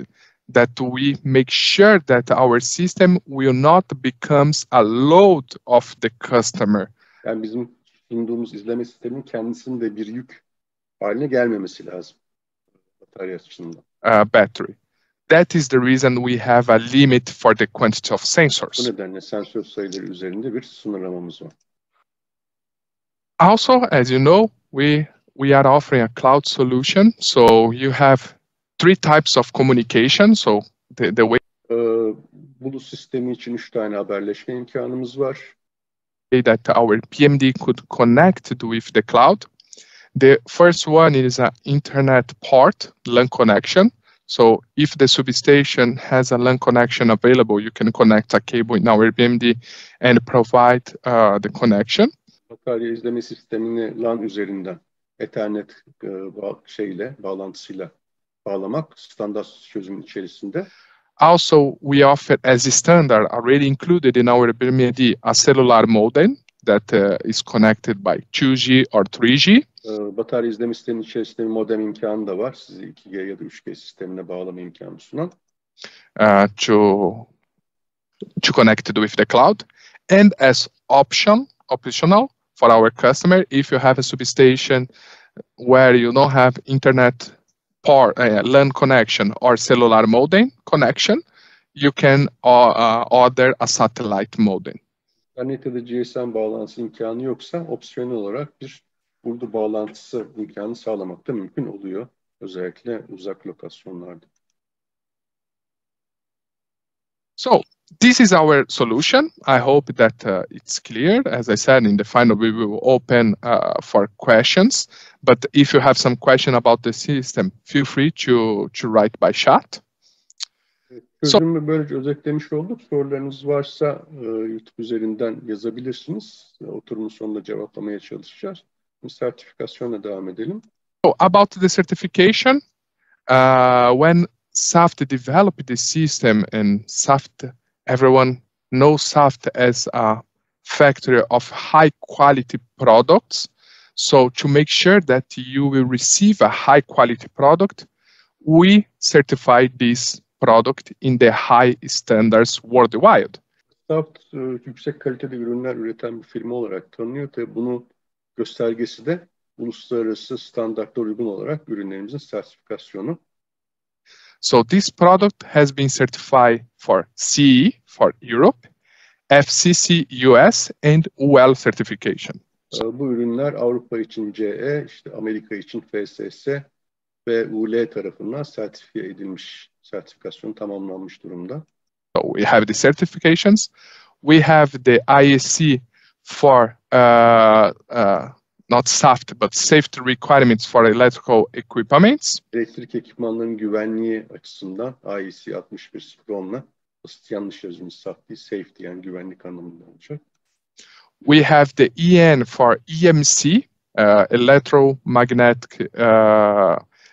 that we make sure that our system will not becomes a load of the customer. Yani bizim sunduğumuz izleme sisteminin kendisinin de bir yük haline gelmemesi lazım batarya açısından. Battery. That is the reason we have a limit for the quantity of sensors. Bu nedenle sensör sayıları üzerinde bir sınırlamamız var. Also, as you know, we are offering a cloud solution. So you have three types of communication. So the way bulut sistemi için 3 tane haberleşme imkanımız var. That our PMD could connect with the cloud. The first one is an internet port LAN connection. So if the substation has a LAN connection available, you can connect a cable in our BMD and provide the connection. Batarya izleme sistemini LAN üzerinden Ethernet bağlantısıyla bağlamak standart çözümün içerisinde. Also, we offer as a standard already included in our BMD a cellular modem that is connected by 2G or 3G. Batarya izleme sisteminin içerisinde bir modem imkanı da var. Sizi 2G ya da 3G sistemine bağlama imkanı sunan. To connect with the cloud. And as optional for our customer, if you have a substation where you don't have internet LAN connection or cellular modem connection, you can order a satellite modem. İnternet ya da GSM bağlantısı imkanı yoksa opsiyonel olarak bir uydu bağlantısı imkanı sağlamak da mümkün oluyor. Özellikle uzak lokasyonlarda. So this is our solution. I hope that it's clear. As I said, in the final, we will open for questions. But if you have some question about the system, feel free to write by chat. Çözümü böylece özetlemiş olduk. Sorularınız varsa YouTube üzerinden yazabilirsiniz. Oturumun sonunda cevaplamaya çalışacağız. Sertifikasyonla devam edelim. So about the certification, when SAFT developed the system, and SAFT, everyone knows SAFT as a factory of high quality products. So to make sure that you will receive a high quality product, we certify this product in the high standards worldwide. SAFT yüksek kaliteli ürünler üreten bir firma olarak tanınıyor. Tabii bunun göstergesi de uluslararası standartlara uygun olarak ürünlerimizin sertifikasyonu. So this product has been certified for CE for Europe, FCC US, and UL certification. Bu ürünler Avrupa için CE, işte Amerika için FSS ve UL tarafından sertifiye edilmiş, sertifikasyon tamamlanmış durumda. So we have the certifications. We have the ISC for not SAFT, but safety requirements for electrical equipments. Elektrik ekipmanlarının güvenliği açısından IEC 6110'la, basit yanlış yazılmış SAFT değil, safety yani güvenlik anlamında olacak. We have the EN for EMC,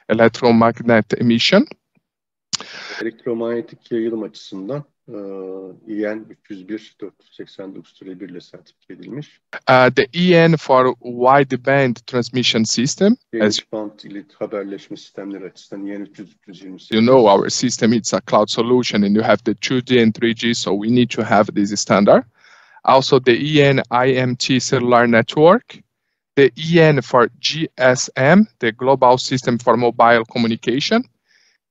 electromagnetic emission. Elektromanyetik yayılım açısından EN 301-489-1 ile sertifike edilmiş. The EN for wideband transmission system. Geniş band haberleşme sistemleri açısından EN 300-328. You know our system, it's a cloud solution and you have the 2G and 3G, so we need to have this standard. Also the EN IMT cellular network. The EN for GSM, the global system for mobile communication.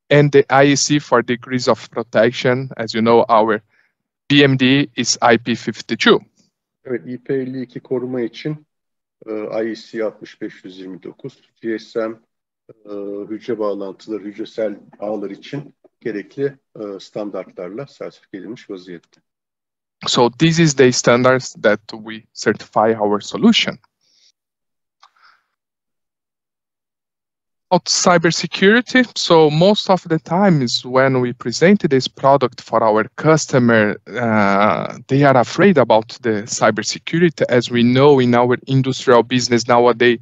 And the IEC for degrees of protection. As you know, our PMD is IP52. Evet, IP52 koruma için IEC 6529, GSM hücre bağlantıları, hücresel ağlar için gerekli standartlarla sertifike edilmiş vaziyette. So this is the standards that we certify our solution. About cybersecurity, so most of the times when we present this product for our customer, they are afraid about the cybersecurity. As we know, in our industrial business nowadays,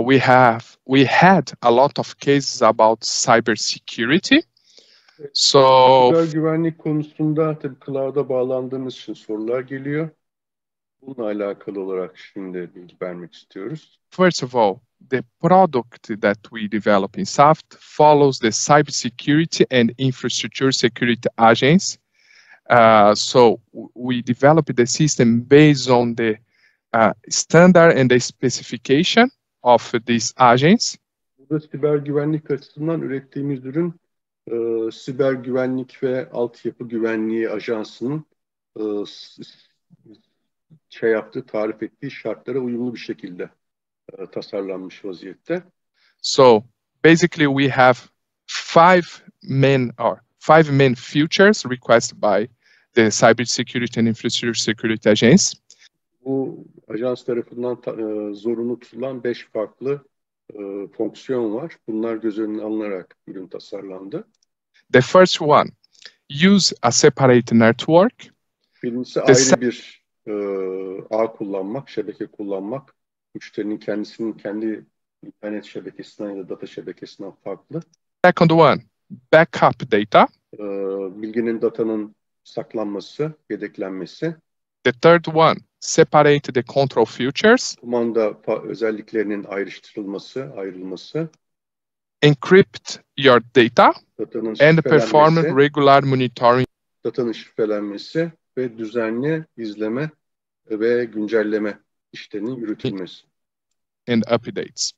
we had a lot of cases about cybersecurity. So Siber güvenlik konusunda tabii cloud'a bağlandığımız için sorular geliyor. Bununla alakalı olarak şimdi bilgi vermek istiyoruz. First of all, the product that we develop in SAFT follows the Cybersecurity and Infrastructure Security Agency. So we developed the system based on the standard and the specification of this agency. Burada siber güvenlik açısından ürettiğimiz ürün Siber Güvenlik ve Altyapı Güvenliği Ajansı'nın tarif ettiği şartlara uyumlu bir şekilde tasarlanmış vaziyette. So basically we have five main features requested by the Cybersecurity and Infrastructure Security Agency. Bu ajans tarafından zorunlu tutulan 5 farklı fonksiyon var. Bunlar göz önüne alınarak ürün tasarlandı. The first one, use a separate network. Birincisi ayrı bir ağ kullanmak, şebeke kullanmak. Müşterinin kendisinin kendi internet şebekesinden ya da data şebekesinden farklı. Second one, backup data. Bilginin, datanın saklanması, yedeklenmesi. The third one, separate the control features. Kumanda özelliklerinin ayrılması. Encrypt your data and perform regular monitoring. Datanın şifrelenmesi ve düzenli izleme ve güncelleme işlerinin yürütülmesi. And updates.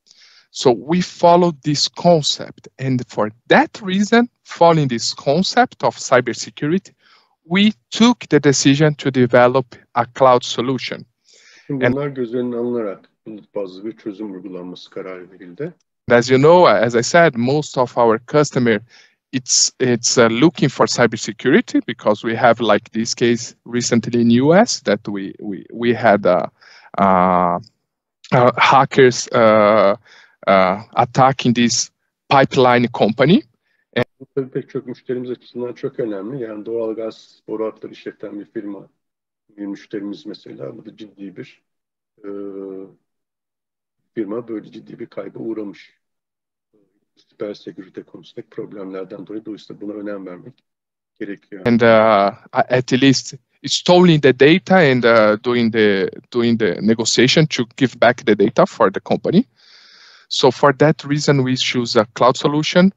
So we follow this concept, and for that reason, following this concept of cybersecurity, we took the decision to develop a cloud solution. Bunlar göz önüne alınarak bulut bazlı bir çözüm uygulanması kararı verildi. As you know, as I said, most of our customer it's looking for cybersecurity, because we have, like this case recently in US, that we had hackers attacking this pipeline company. Bu tabii pek çok müşterimiz açısından çok önemli. Yani doğalgaz boru hatları işleten bir firma, bir müşterimiz mesela, bu da ciddi bir firma, böyle ciddi bir kayba uğramış. Siber sekürite konusundaki problemlerden dolayı, dolayısıyla buna önem vermek gerekiyor. And at least storing the data and doing the negotiation to give back the data for the company. So for that reason, we choose a cloud solution,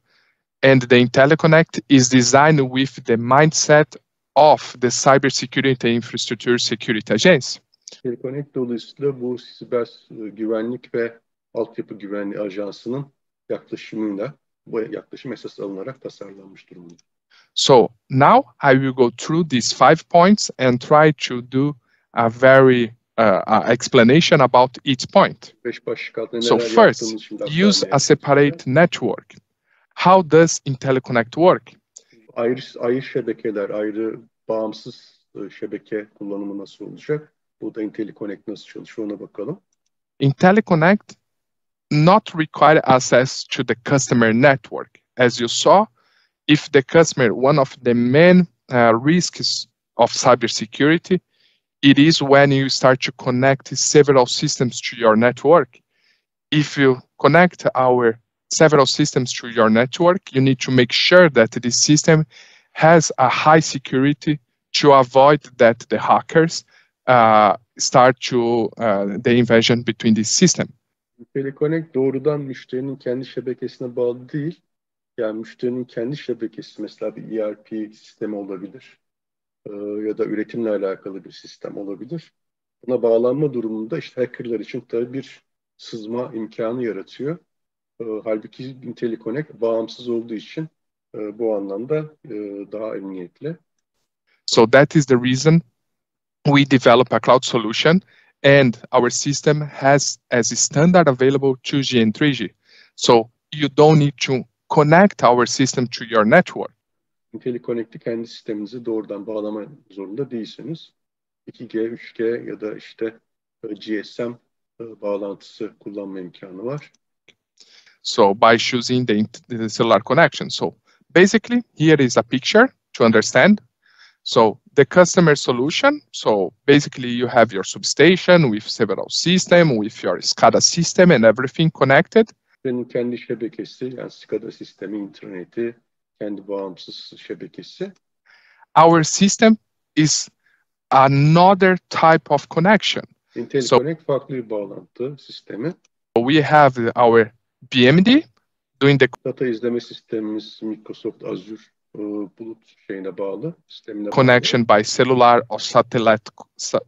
and the IntelliConnect is designed with the mindset of the Cybersecurity Infrastructure Security Agency. IntelliConnect dolayısıyla bu siber güvenlik ve altyapı güvenliği ajansının yaklaşımıyla, bu yaklaşım esas alınarak tasarlanmış durumda. So now I will go through these 5 points and try to do a very explanation about each point. So first, use a separate network. How does IntelliConnect work? Ayrı şebekeler, ayrı bağımsız şebeke kullanımı nasıl olacak? Bu da IntelliConnect nasıl çalışıyor, ona bakalım. IntelliConnect not require access to the customer network. As you saw, if the customer, one of the main risks of cybersecurity, it is when you start to connect several systems to your network. If you connect our several systems to your network, you need to make sure that the system has a high security to avoid that the hackers start to the invasion between this system. IntelliConnect doğrudan müşterinin kendi şebekesine bağlı değil. Yani müşterinin kendi şebekesi, mesela bir ERP sistemi olabilir ya da üretimle alakalı bir sistem olabilir. Buna bağlanma durumunda işte hackerlar için tabii bir sızma imkanı yaratıyor. Halbuki IntelliConnect bağımsız olduğu için bu anlamda daha emniyetli. So that is the reason we develop a cloud solution, and our system has as a standard available 2G and 3G. So you don't need to connect our system to your network. IntelliConnect'i kendi sisteminize doğrudan bağlama zorunda değilsiniz. 2G, 3G ya da işte GSM bağlantısı kullanma imkanı var. So by choosing the cellular connection. So basically, here is a picture to understand. So the customer solution. So basically, you have your substation with several systems, with your SCADA system and everything connected. Senin kendi şebekesi, yani SCADA sistemi, interneti, kendi bağımsız şebekesi. Our system is another type of connection. IntelliConnect farklı bir bağlantı sistemi. We have our BMD doing the data izleme sistemimiz Microsoft Azure bulut şeyine bağlı, sistemine connection bağlı. By cellular or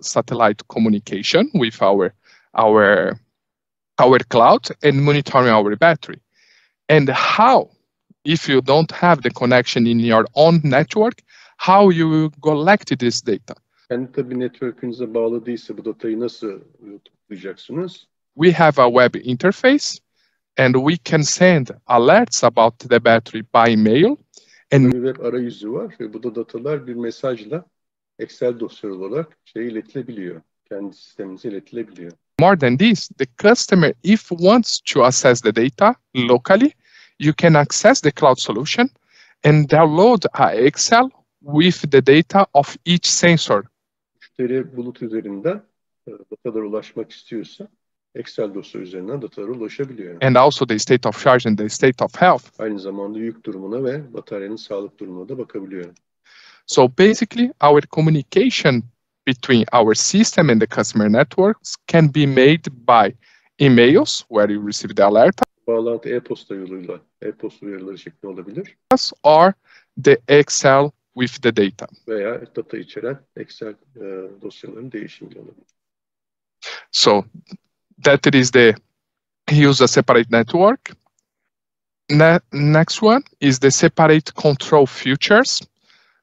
satellite communication with our cloud and monitoring our battery. And how, if you don't have the connection in your own network, how you will collect this data? Kendi tabii network'ünüze bağlı değilse bu datayı nasıl toplayacaksınız? We have a web interface and we can send alerts about the battery by mail. And bir web arayüzü var ve bu da datalar bir mesajla Excel dosya olarak iletilebiliyor. Kendi sisteminize iletilebiliyor. More than this, the customer, if wants to access the data locally, you can access the cloud solution and download a Excel with the data of each sensor. Müşteri bulut üzerinden datalara ulaşmak istiyorsa Excel dosya üzerinden datalara ulaşabiliyor. And also the state of charge and the state of health. Aynı zamanda yük durumuna ve bataryanın sağlık durumuna da bakabiliyor. So basically, our communication between our system and the customer networks can be made by emails, where you receive the alert. Bağlantı e-posta yoluyla, e-posta uyarıları şeklinde olabilir. Or the Excel with the data. Veya data içeren Excel dosyaların değişimi olabilir. So that is the use a separate network. Next one is the separate control features.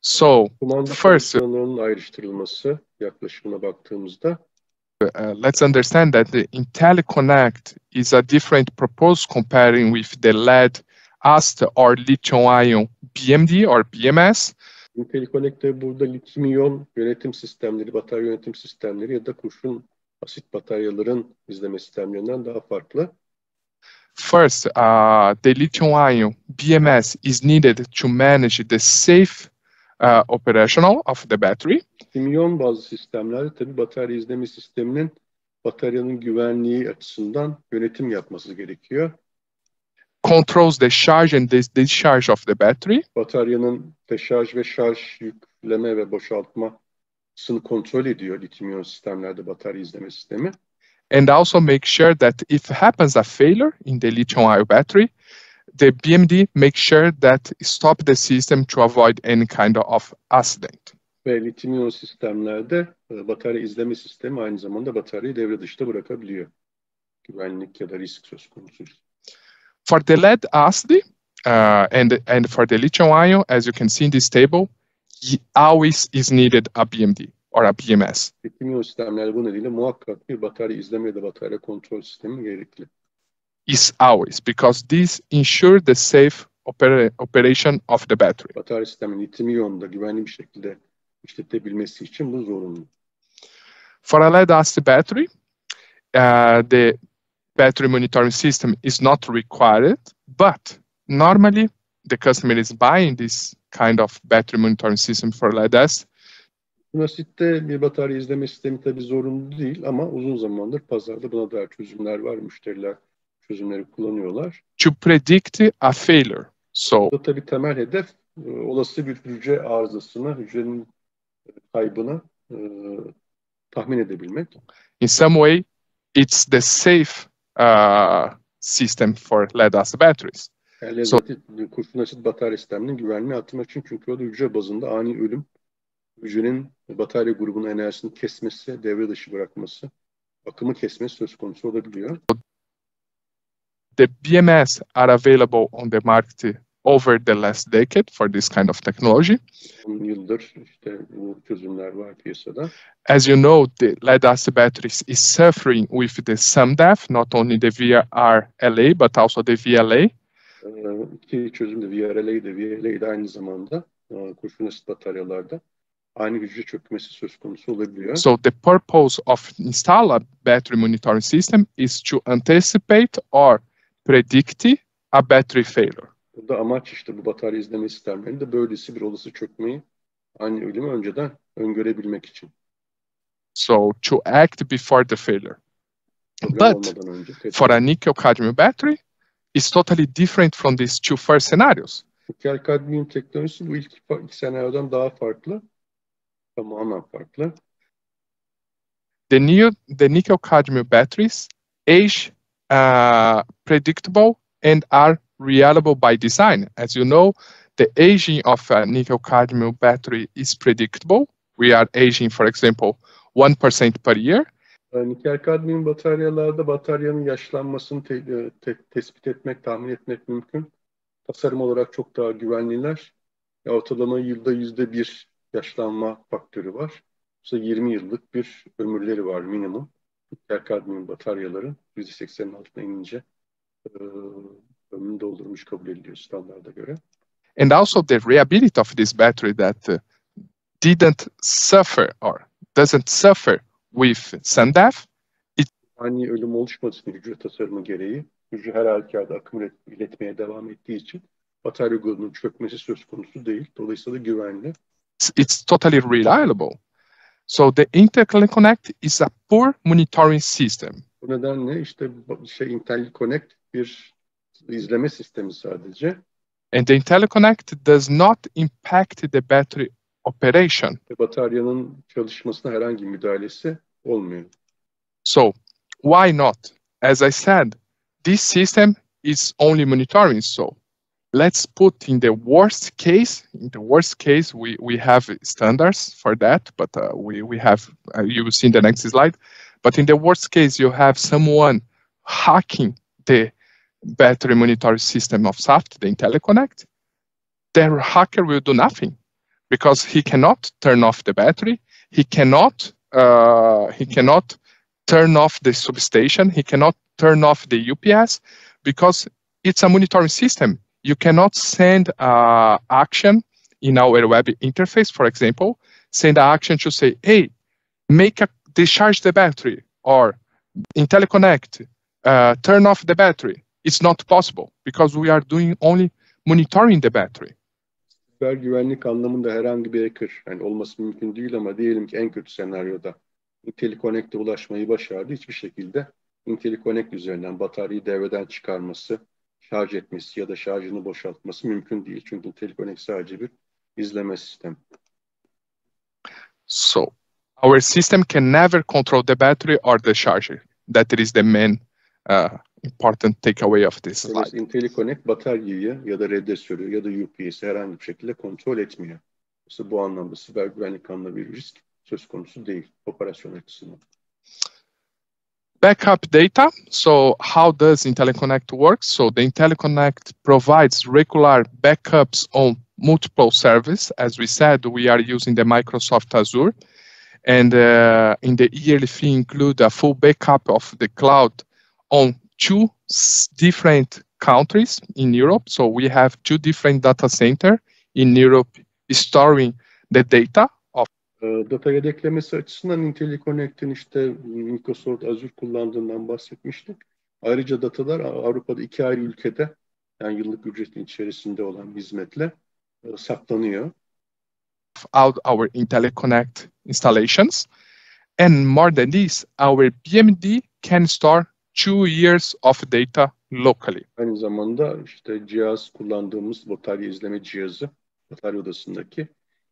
So first, ayrıştırılması yaklaşımına baktığımızda, let's understand that the IntelliConnect is a different proposal comparing with the lead acid or lithium-ion BMD or BMS. IntelliConnect'te burada lityum iyon yönetim sistemleri, batarya yönetim sistemleri ya da kurşun asit bataryaların izleme sistemlerinden daha farklı. First, the lithium-ion BMS is needed to manage the safe operational of the battery. Lityum iyon bazı sistemlerde tabii batarya izleme sisteminin bataryanın güvenliği açısından yönetim yapması gerekiyor. Controls the charge and discharge of the battery. Bataryanın deşarj ve şarj yükleme ve boşaltmasını kontrol ediyor lityum iyon sistemlerde batarya izleme sistemi. And also make sure that if happens a failure in the lithium-ion battery, the BMD makes sure that stop the system to avoid any kind of accident. Ve lityum iyon sistemlerde batarya izleme sistemi aynı zamanda bataryayı devre dışında bırakabiliyor. Güvenlik ya da risk söz konusu. For the lead acid and for the lithium-ion, as you can see in this table, always is needed a BMD or a BMS. Lityum iyon sistemlerde bu nedenle muhakkak bir batarya izleme ya da batarya kontrol sistemi gerekli. Is always, because this ensure the safe operation of the battery. Batarya sisteminin lityum iyonda güvenli bir şekilde işletebilmesi için bu zorunlu. For a lead acid battery, the battery monitoring system is not required, but normally the customer is buying this kind of battery monitoring system for lead acid. Asitte bir batarya izleme sistemi tabii zorunlu değil ama uzun zamandır pazarda buna dair çözümler var. Müşteriler çözümleri kullanıyorlar. To predict a failure. So, burada tabii temel hedef olası bir hücre arızasını, hücrenin kaybını tahmin edebilmek. In some way, it's the safe system for lead acid batteries. So, kurşun asit batarya sisteminin güvenliğini arttırmak için, çünkü o da hücre bazında ani ölüm, hücrenin batarya grubunun enerjisini kesmesi, devre dışı bırakması, akımı kesmesi söz konusu olabiliyor. The BMS are available on the market over the last decade for this kind of technology. 10 yıldır işte bu çözümler var piyasada. As you know, the lead acid batteries is suffering with the SUMDAF, not only the VRLA but also the VLA. İki çözüm de VRLA de VLA de aynı zamanda kurşun asit bataryalarda aynı hücre çökmesi söz konusu olabiliyor. So the purpose of install a battery monitoring system is to anticipate or predict a battery failure. Burada amaç işte bu batarya izleme sistemlerinde böylesi bir olası çökmeyi, ani ölümü önceden öngörebilmek için. So to act before the failure. But for a nickel cadmium battery, it's totally different from these two first scenarios. Nikel kadmiyum teknolojisi bu ilk senaryodan daha farklı. Tamamen farklı. The nickel cadmium batteries age predictable and are reliable by design. As you know, the aging of a nickel cadmium battery is predictable. We are aging, for example, 1% per year. Nikel kadmiyum bataryalarda bataryanın yaşlanmasını tespit etmek, tahmin etmek mümkün. Tasarım olarak çok daha güvenliler. Ortalama yılda %1 yaşlanma faktörü var. İşte 20 yıllık bir ömürleri var minimum. Nikel kadmiyum bataryaların %80'in altına inince ömrünü doldurmuş kabul ediliyor standarda göre. And also the reliability of this battery that didn't suffer or doesn't suffer with SUMDAF. Ani ölüm oluşmadığı için hücre tasarımı gereği, hücre her halükarda akım iletmeye devam ettiği için batarya grubunun çökmesi söz konusu değil. Dolayısıyla güvenli. It's totally reliable. So the IntelliConnect is a poor monitoring system. Bu nedenle işte IntelliConnect bir izleme sistemi sadece. And the IntelliConnect does not impact the battery operation. Bataryanın çalışmasına herhangi müdahalesi olmuyor. So why not? As I said, this system is only monitoring. So let's put in the worst case. In the worst case, we have standards for that, but we have, you will see in the next slide. But in the worst case, you have someone hacking the battery monitoring system of SAFT, the IntelliConnect. The hacker will do nothing because he cannot turn off the battery. He cannot turn off the substation. He cannot turn off the UPS because it's a monitoring system. you cannot send action in our web interface, for example, send an action to say, hey, discharge the battery, or IntelliConnect, turn off the battery. It's not possible because we are doing only monitoring the battery. Siber güvenlik anlamında herhangi bir hacker yani olması mümkün değil ama diyelim ki en kötü senaryoda IntelliConnect'e ulaşmayı başardı. Hiçbir şekilde IntelliConnect üzerinden bataryayı devreden çıkarması, şarj etmesi ya da şarjını boşaltması mümkün değil. Çünkü IntelliConnect sadece bir izleme sistemi. So our system can never control the battery or the charger. That is the main important takeaway of this slide. IntelliConnect bataryayı ya da radyatörü ya da UPS'i herhangi bir şekilde kontrol etmiyor. Mesela bu anlamda siber güvenlik anlamında bir risk söz konusu değil operasyon açısından. Backup data. So how does IntelliConnect work? So the IntelliConnect provides regular backups on multiple services. As we said, we are using the Microsoft Azure. And in the yearly fee include a full backup of the cloud on 2 different countries in Europe. So we have 2 different data centers in Europe storing the data. Data yedeklemesi açısından IntelliConnect'in işte Microsoft Azure kullandığından bahsetmiştik. Ayrıca datalar Avrupa'da 2 ayrı ülkede yani yıllık ücretin içerisinde olan hizmetle saklanıyor. Our IntelliConnect installations. And more than this, our BMD can store 2 years of data locally. Aynı zamanda işte kullandığımız batarya izleme cihazı, batarya odasındaki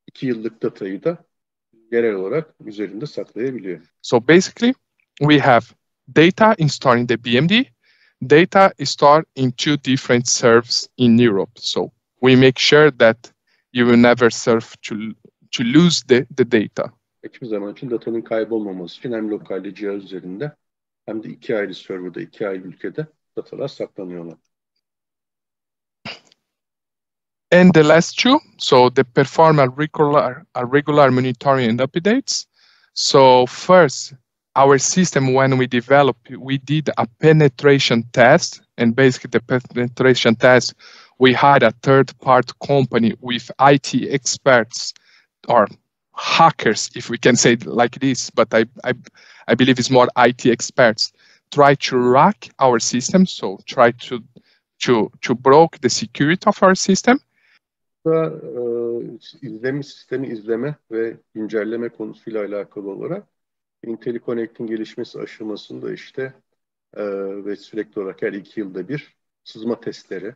2 yıllık datayı da yerel olarak üzerinde saklayabiliyor. So basically, we have data stored in the BMD, data is stored in 2 different servers in Europe. So we make sure that you will never serve to lose the data. Hiçbir zaman için datanın kaybolmaması için hem lokalde cihaz üzerinde hem de 2 ayrı serverda, 2 ayrı ülkede datalar saklanıyorlar. And the last 2, so they perform a regular monitoring and updates. So first, our system, when we developed, we did a penetration test. And basically the penetration test, we hired a third-party company with IT experts or hackers, if we can say it like this, but I believe it's more IT experts, try to hack our system, so try to broke the security of our system. Sistemi izleme ve güncelleme konusuyla alakalı olarak IntelliConnect'in gelişmesi aşamasında işte ve sürekli olarak her 2 yılda bir sızma testleri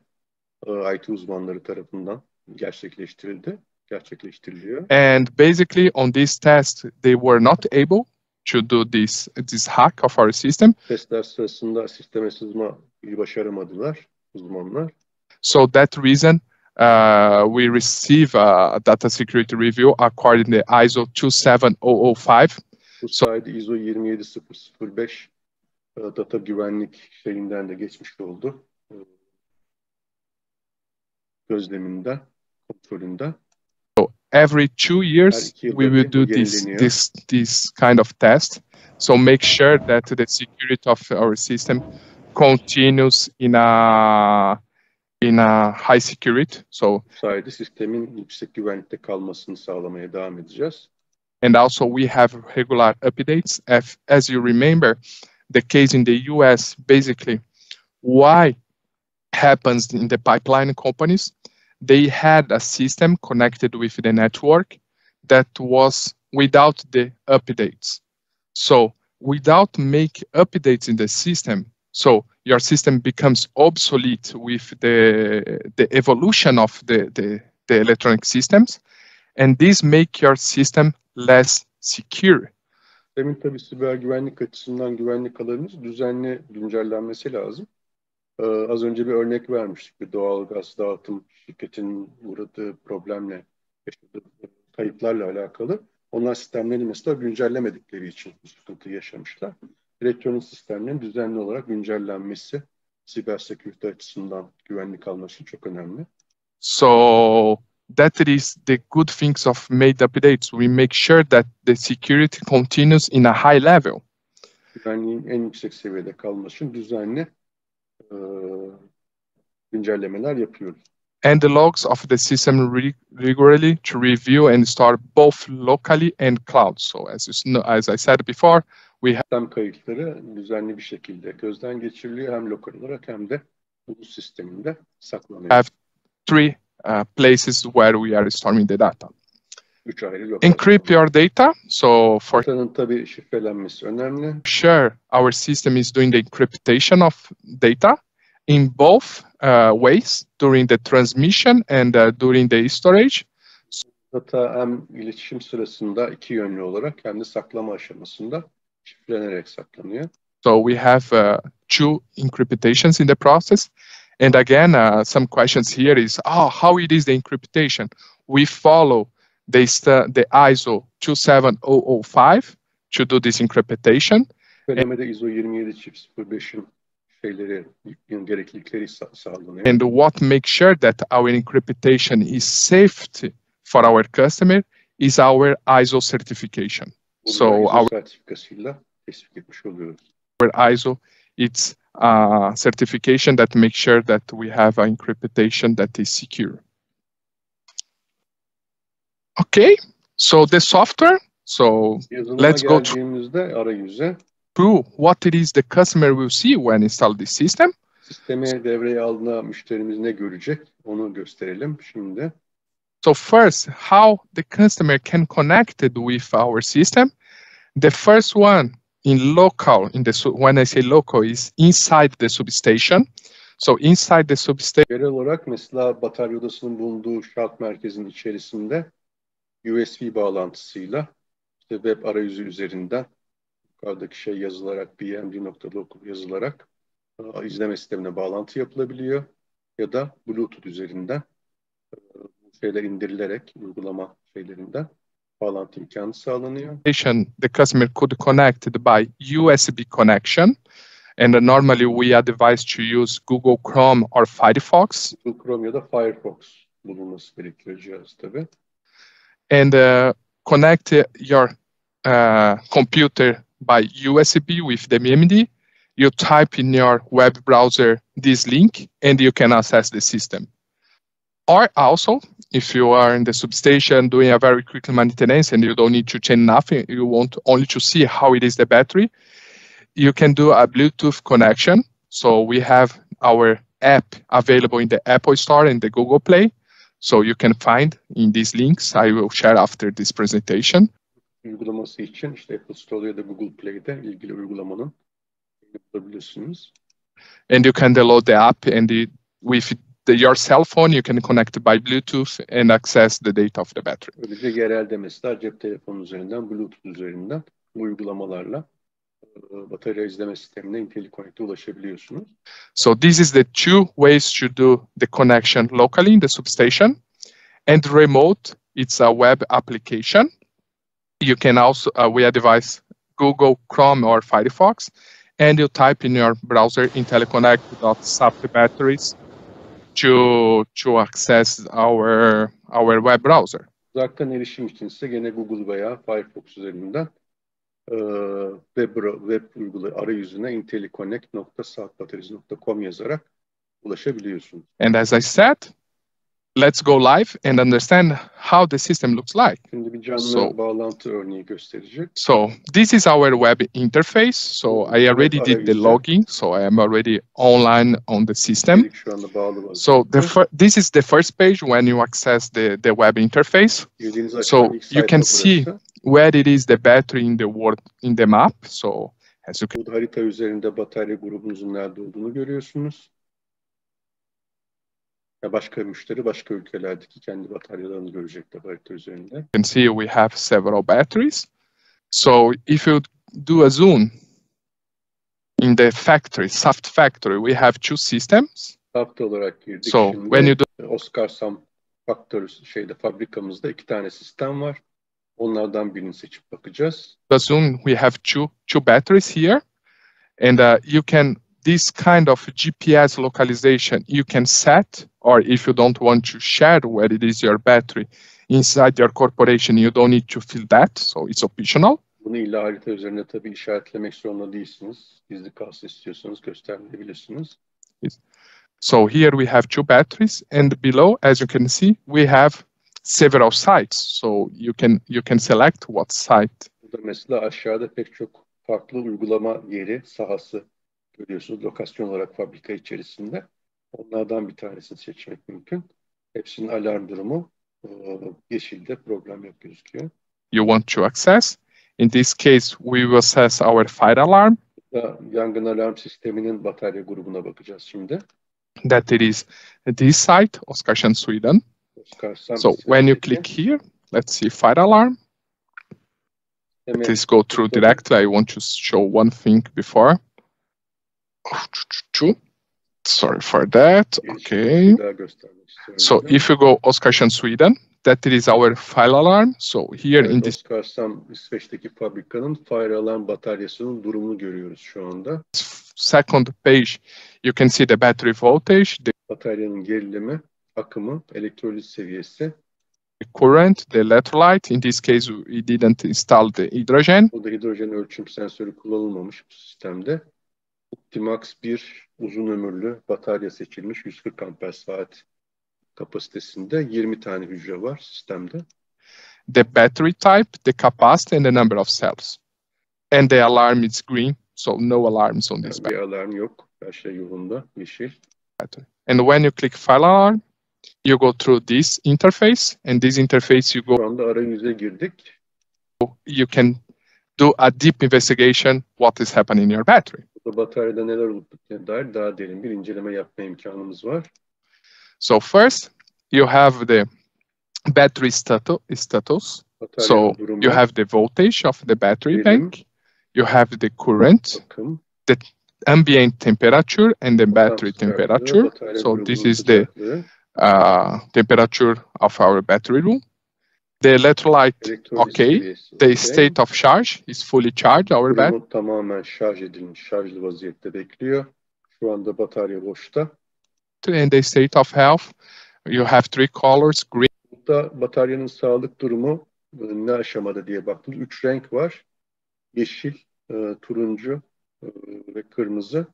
IT uzmanları tarafından gerçekleştiriliyor. And basically on this test, they were not able to do this hack of our system. Testler sırasında sisteme sızmayı başaramadılar uzmanlar. So that reason, we receive a data security review according to the ISO 27005. Bu sayede ISO 27005 data güvenlik şeyinden de geçmiş oldu. Gözleminden, kontrolünden. So every 2 years, we will do this kind of test. So make sure that the security of our system continues in a high security. So sayede sistemin yüksek güvenlikte kalmasını sağlamaya devam edeceğiz. And also we have regular updates. As you remember, the case in the US, basically, why happens in the pipeline companies, they had a system connected with the network that was without the updates. So without make updates in the system, so your system becomes obsolete with the evolution of the electronic systems, and this make your system less secure. Demin tabii siber güvenlik açısından güvenlik alanımız düzenli güncellenmesi lazım. Az önce bir örnek vermiştik. Bir doğal gaz dağıtım şirketinin uğradığı problemle, yaşadığı kayıplarla alakalı. Onlar sistemleri mesela güncellemedikleri için bu sıkıntı yaşamışlar. Elektronik sistemlerin düzenli olarak güncellenmesi siber security açısından güvenlik alması için çok önemli. So that is the good things of made updates. We make sure that the security continues in a high level. Güvenliğin en yüksek seviyede kalması için düzenli güncellemeler yapıyoruz. And the logs of the system regularly to review and store both locally and cloud. So as I said before, we have sistem kayıtları düzenli bir şekilde gözden geçiriliyor. Hem lokal olarak hem de bu sisteminde saklanıyor. Have three places where we are storing the data. 3 ayrı lokal. Encrypt your data. So for datanın tabii şifrelenmesi önemli. sure, our system is doing the encryption of data in both ways during the transmission and during the storage. Data hem iletişim sırasında iki yönlü olarak hem de saklama aşamasında şifrelenerek saklanıyor. So we have two encryptations in the process. And again, some questions here is, how it is the encryptation? We follow the ISO 27005 to do this encryptation. Söylemede ISO 27005'in şeyleri, gereklilikleri sağlanıyor. And what makes sure that our encryptation is safe for our customer is our ISO certification. So our sertifikasıyla tespit etmiş oluyoruz. Our ISO, it's a certification that makes sure that we have an encryption that is secure. Okay, so the software. So let's go through what it is the customer will see when install this system. Sistemi devreye aldığında müşterimiz ne görecek? Onu gösterelim şimdi. So first, how the customer can connect it with our system. The first one in local, when I say local, is inside the substation. So inside the substation. Genel olarak mesela Batarya Odası'nın bulunduğu şart merkezinin içerisinde USB bağlantısıyla işte web arayüzü üzerinden yukarıdaki şey yazılarak bmd.local yazılarak izleme sistemine bağlantı yapılabiliyor ya da Bluetooth üzerinden şeyler indirilerek uygulama şeylerinden bağlantı imkanı sağlanıyor. The customer could connect by USB connection, and normally we advise to use Google Chrome or Firefox. Google Chrome ya da Firefox bulunması gerekiyor cihaz tabii. And connect your computer by USB with the BMD. You type in your web browser this link, and you can access the system. Or also, if you are in the substation doing a very quick maintenance and you don't need to change nothing, you want only to see how it is the battery, you can do a Bluetooth connection. So we have our app available in the Apple Store and the Google Play. So you can find in these links I will share after this presentation. Uygulaması için işte Apple Store ya da Google Play'de ilgili uygulamanın bulabilirsiniz. And you can download the app, and with your cell phone you can connect by Bluetooth and access the data of the battery. Böylece yerelde mesela cep telefonu üzerinden, Bluetooth üzerinden bu uygulamalarla Batarya İzleme Sistemine IntelliConnect'e ulaşabiliyorsunuz. So this is the two ways to do the connection locally in the substation. And remote, it's a web application. You can also, we advise Google Chrome or Firefox, and you type in your browser IntelliConnect.sap batteries to access our web browser. Uzaktan erişim için ise gene Google veya Firefox üzerinden web arayüzüne intelliconnect.saatbatarisi.com yazarak ulaşabiliyorsunuz. And as I said, let's go live and understand how the system looks like. Şimdi bir canlı bağlantı örneği gösterecek. So this is our web interface. So I already did the login. So I am already online on the system. Şu anda bağlı. So this is the first page when you access the web interface. So you can see where it is the battery in the map. So as you can. Bu harita üzerinde batarya grubunuzun nerede olduğunu görüyorsunuz. Başka müşteri başka ülkelerdeki kendi bataryalarını görecekler harita üzerinde. You can see we have several batteries. So if you do a zoom in the factory, soft factory, we have two systems. Soft olarak girdik. So şimdi when you do Oskarsam fabrikamızda 2 tane sistem var. Onlardan birini seçip bakacağız. Zoom, we have two batteries here, and you can this kind of GPS localization you can set, or if you don't want to share where it is your battery inside your corporation, you don't need to fill that, so it's optional. Bunu illa harita üzerinde tabii işaretlemek zorunda değilsiniz. Gizli kalsın istiyorsanız göstermeyebilirsiniz. So here we have 2 batteries, and below, as you can see, we have several sites. So you can select what site. Burada mesela aşağıda pek çok farklı uygulama yeri, sahası görüyorsunuz lokasyon olarak fabrika içerisinde. Onlardan bir tanesini seçmek mümkün. Hepsinin alarm durumu yeşilde, problem yok gözüküyor. You want to access. In this case, we will access our fire alarm. Burada yangın alarm sisteminin batarya grubuna bakacağız şimdi. That it is this site, Oskarshamn, Sweden. So when you click here, let's see fire alarm. Let's go through directly. I want to show one thing before. Sorry for that. Okay. So if you go Oskarshamn, Sweden, that is our fire alarm. So here in this Oskarshamn, İsveç'teki fabrikanın fire alarm bataryasının durumunu görüyoruz şu anda. second page, you can see the battery voltage, the bataryanın gerilimi, akımı, elektrolit seviyesi. Current, the electrolyte. In this case, we didn't install the hydrogen. Burada hidrojen ölçüm sensörü kullanılmamış bu sistemde. Optimax bir uzun ömürlü batarya seçilmiş 140 amper saat kapasitesinde 20 tane hücre var sistemde. The battery type, the capacity, and the number of cells. And the alarm is green, so no alarms on this Bir battery. alarm yok, her şey yolunda, yeşil. And when you click fire alarm, you go through this interface, and this interface you Şu go, anda arayüze girdik. you can do a deep investigation what is happening in your battery. Burada bataryada neler olup bittiğine dair daha derin bir inceleme yapma imkanımız var. So first, you have the battery status. Bataryanın So durumu, you have the voltage of the battery Verim. bank, you have the current, akım, ambient temperature, and the battery ortam sıcaklığı, temperature. batarya So this grubunun is the sıcaklığı, temperature of our battery room. The electrolyte, elektrolit okay. seviyesi, The okey. state of charge is fully charged, our battery. Ürünü tamamen şarj edilmiş, şarjlı vaziyette bekliyor. Şu anda batarya boşta. And the state of health, you have 3 colors, green, Burada bataryanın sağlık durumu ne aşamada diye baktığımız 3 renk var. Yeşil, turuncu ve kırmızı.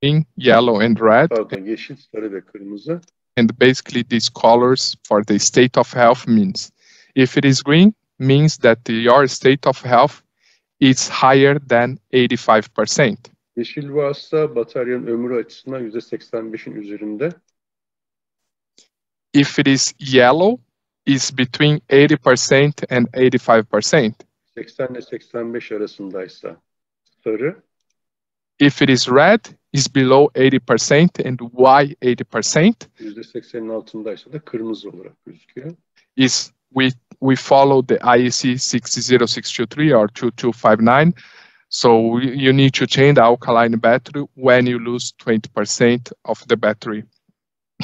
green, yellow, and red. Pardon, yeşil, sarı ve kırmızı. And basically these colors for the state of health means, if it is green, means that your state of health is higher than 85%. Yeşil varsa bataryanın ömrü açısından %85'in üzerinde. If it is yellow, is between 80% and 85%. 80 ile 85 arasındaysa sarı. If it is red, is below 80%, and why 80%? %80'in altındaysa da kırmızı olarak gözüküyor. Is we follow the IEC 60623 or 2259. So you need to change the alkaline battery when you lose 20% of the battery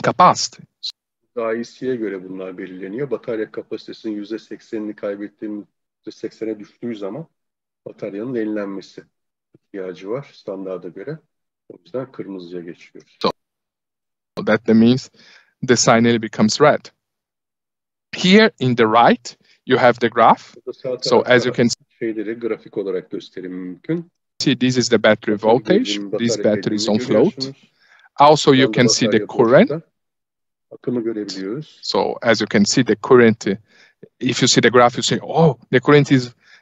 capacity. IEC'ye göre bunlar belirleniyor. Batarya kapasitesinin %80'ini kaybettiğimiz, %80'e düştüğü zaman bataryanın yenilenmesi ihtiyacı var standarda göre. O yüzden kırmızıya geçiyoruz. So that means the sign becomes red. Here in the right, you have the graph. So as you can şeyleri grafik olarak gösterim mümkün. see, this is the battery voltage. This battery is on float. Also, you can see the current. Akımı görebiliyoruz. So as you can see, the current, if you see the graph, you say, oh, the current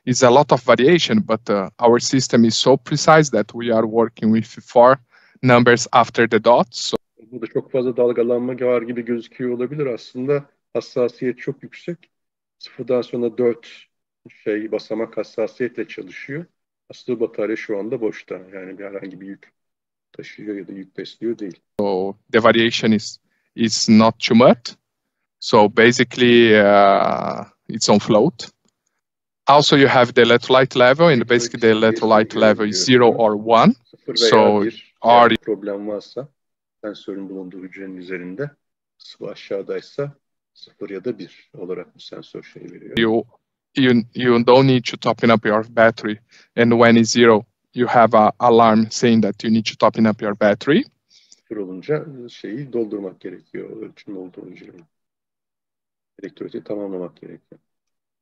is a lot of variation, but our system is so precise that we are working with 4 numbers after the dot. So Burada çok fazla dalgalanma var gibi gözüküyor olabilir. Aslında hassasiyet çok yüksek. Sıfırdan sonra 4 basamak hassasiyetle çalışıyor. Aslında batarya şu anda boşta. Yani herhangi bir yük taşıyor ya da yük besliyor değil. so the variation is not too much. So basically, it's on float. Also, you have the electrolyte level, and basically the electrolyte level is 0 or 1. Sıfır So, veya 1 are- bir problem varsa sensörün bulunduğu hücrenin üzerinde sıvı aşağıdaysa 0 ya da 1 olarak bu sensör veriyor. You don't need to topping up your battery, and when it's 0, you have an alarm saying that you need to topping up your battery. 0 olunca doldurmak gerekiyor. Ölçüm olduğu hücrenin. Elektroliti tamamlamak gerekiyor.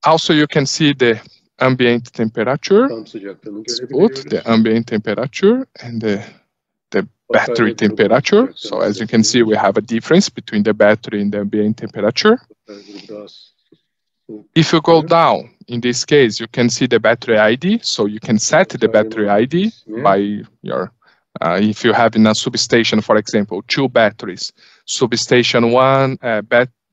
Also, you can see the ambient temperature. Tam sıcaklığını It's görebiliyoruz. both the ambient temperature and the battery temperature. So as you can see, we have a difference between the battery and the ambient temperature. If you go down, in this case, you can see the battery ID. So you can set the battery ID by your, if you have in a substation, for example, 2 batteries, substation 1,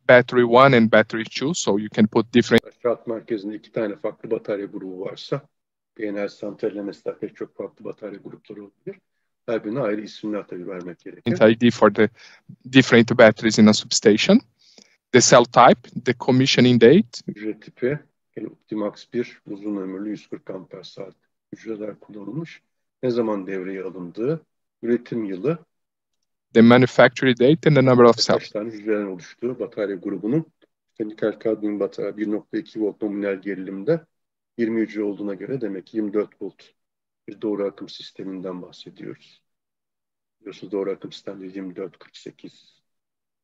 battery 1 and battery 2. So you can put different. Şart merkezinde 2 tane farklı batarya grubu varsa, genel santralle mesela pek çok farklı batarya grupları olabilir. Her birine ayrı isimler tabii vermek gerekir. ID for the different batteries in a substation. The cell type, the commissioning date. Hücre tipi, Optimax 1 uzun ömürlü 140 amper saat hücreler kullanılmış. Ne zaman devreye alındığı, üretim yılı. The manufacturing date and the number of cells. Kaç tane hücreden oluştuğu batarya grubunun. Nikel kadmiyum batarya 1.2 volt nominal gerilimde 20 hücre olduğuna göre demek ki 24 volt bir doğru akım sisteminden bahsediyoruz. Biliyorsunuz doğru akım sistemde 24, 48,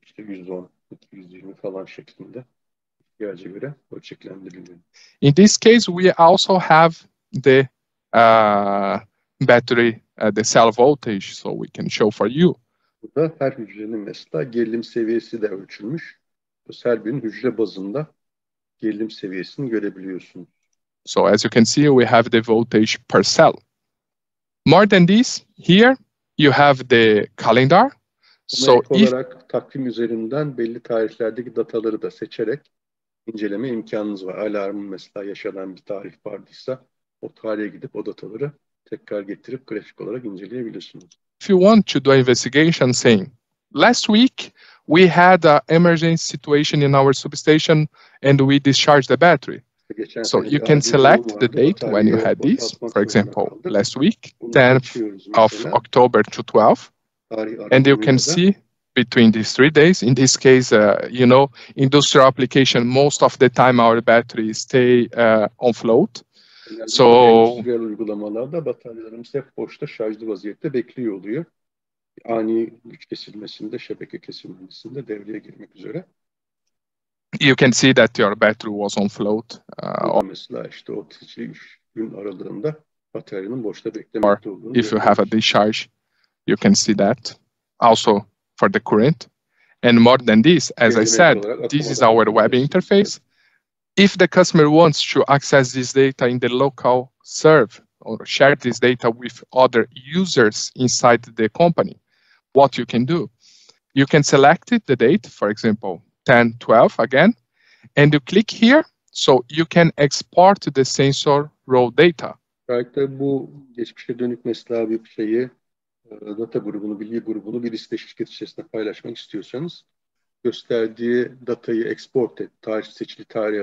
işte 110, 220 falan şeklinde ihtiyaca göre ölçeklendiriliyor. In this case, we also have the battery, the cell voltage, so we can show for you. Burada her hücrenin mesela gerilim seviyesi de ölçülmüş. Her birinin hücre bazında gerilim seviyesini görebiliyorsunuz. So as you can see, we have the voltage per cell. More than this, here you have the calendar. So if olarak takvim üzerinden belli tarihlerdeki dataları da seçerek inceleme imkanınız var. Alarmın mesela yaşanan bir tarih vardıysa o tarihe gidip o dataları tekrar getirip grafik olarak inceleyebilirsiniz. If you want to do investigation saying, last week we had an emergency situation in our substation and we discharged the battery. So you can select the date when you had this. For example, last week, 10th of October to 12th. And you can see between these 3 days, in this case, you know, industrial application, most of the time our batteries stay on float. So uygulamalarda bataryalarımız hep boşta şarjlı vaziyette bekliyor oluyor. Ani güç kesilmesinde, şebeke kesilmesinde devreye girmek üzere. You can see that your battery was on float. Mesela işte o 3 gün aralığında bataryanın boşta beklemekte olduğunu. If you have a discharge, you can see that. Also for the current. And more than this, as I said, this is our web interface. If the customer wants to access this data in the local serve or share this data with other users inside the company, what you can do? You can select the date, for example, 10/12 again, and you click here, so you can export the sensor raw data. Belki bu geçmişe dönük mesela bir şeyi, data grubunu, bilgi grubunu bir liste şirket içerisinde paylaşmak istiyorsanız, gösterdiği datayı export et, seçili tarih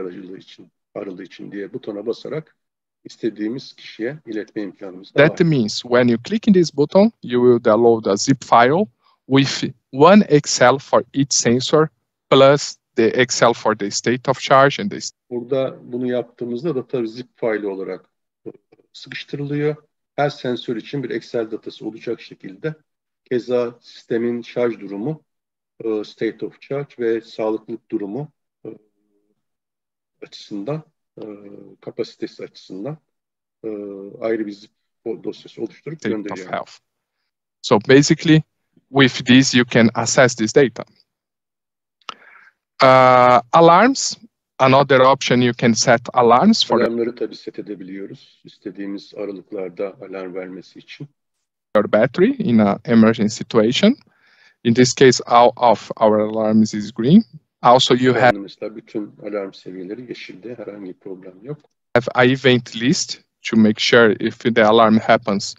aralığı için diye butona basarak istediğimiz kişiye iletme imkanımız da var. That means when you click in this button, you will download a zip file with one Excel for each sensor plus the Excel for the state of charge and the. Burada bunu yaptığımızda data zip file olarak sıkıştırılıyor. Her sensör için bir Excel datası olacak şekilde. Keza sistemin şarj durumu, state of charge ve sağlıklık durumu açısından, kapasitesi açısından ayrı bir zip dosyası oluşturup gönderiyor. So basically, with this, you can access this data. Alarms, another option, you can set alarms for. Alarmları tabii set edebiliyoruz. İstediğimiz aralıklarda alarm vermesi için. Your battery in an emergency situation. In this case, all of our alarms is green. Also, you have. Mesela bütün alarm seviyeleri yeşilde, herhangi bir problem yok. Have an event list to make sure if the alarm happens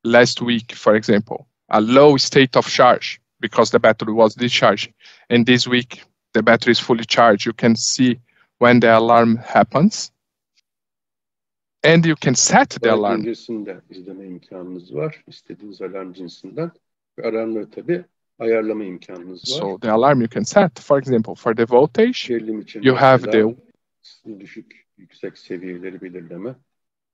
last week, for example, a low state of charge because the battery was discharged, and this week the battery is fully charged. You can see when the alarm happens, and you can set the alarm. Öncesinde izleme imkanınız var, istediğiniz alarm cinsinden ve alarmları tabii ayarlama imkanınız var. So the alarm you can set, for example, for the voltage, you have the düşük, yüksek seviyeleri belirleme,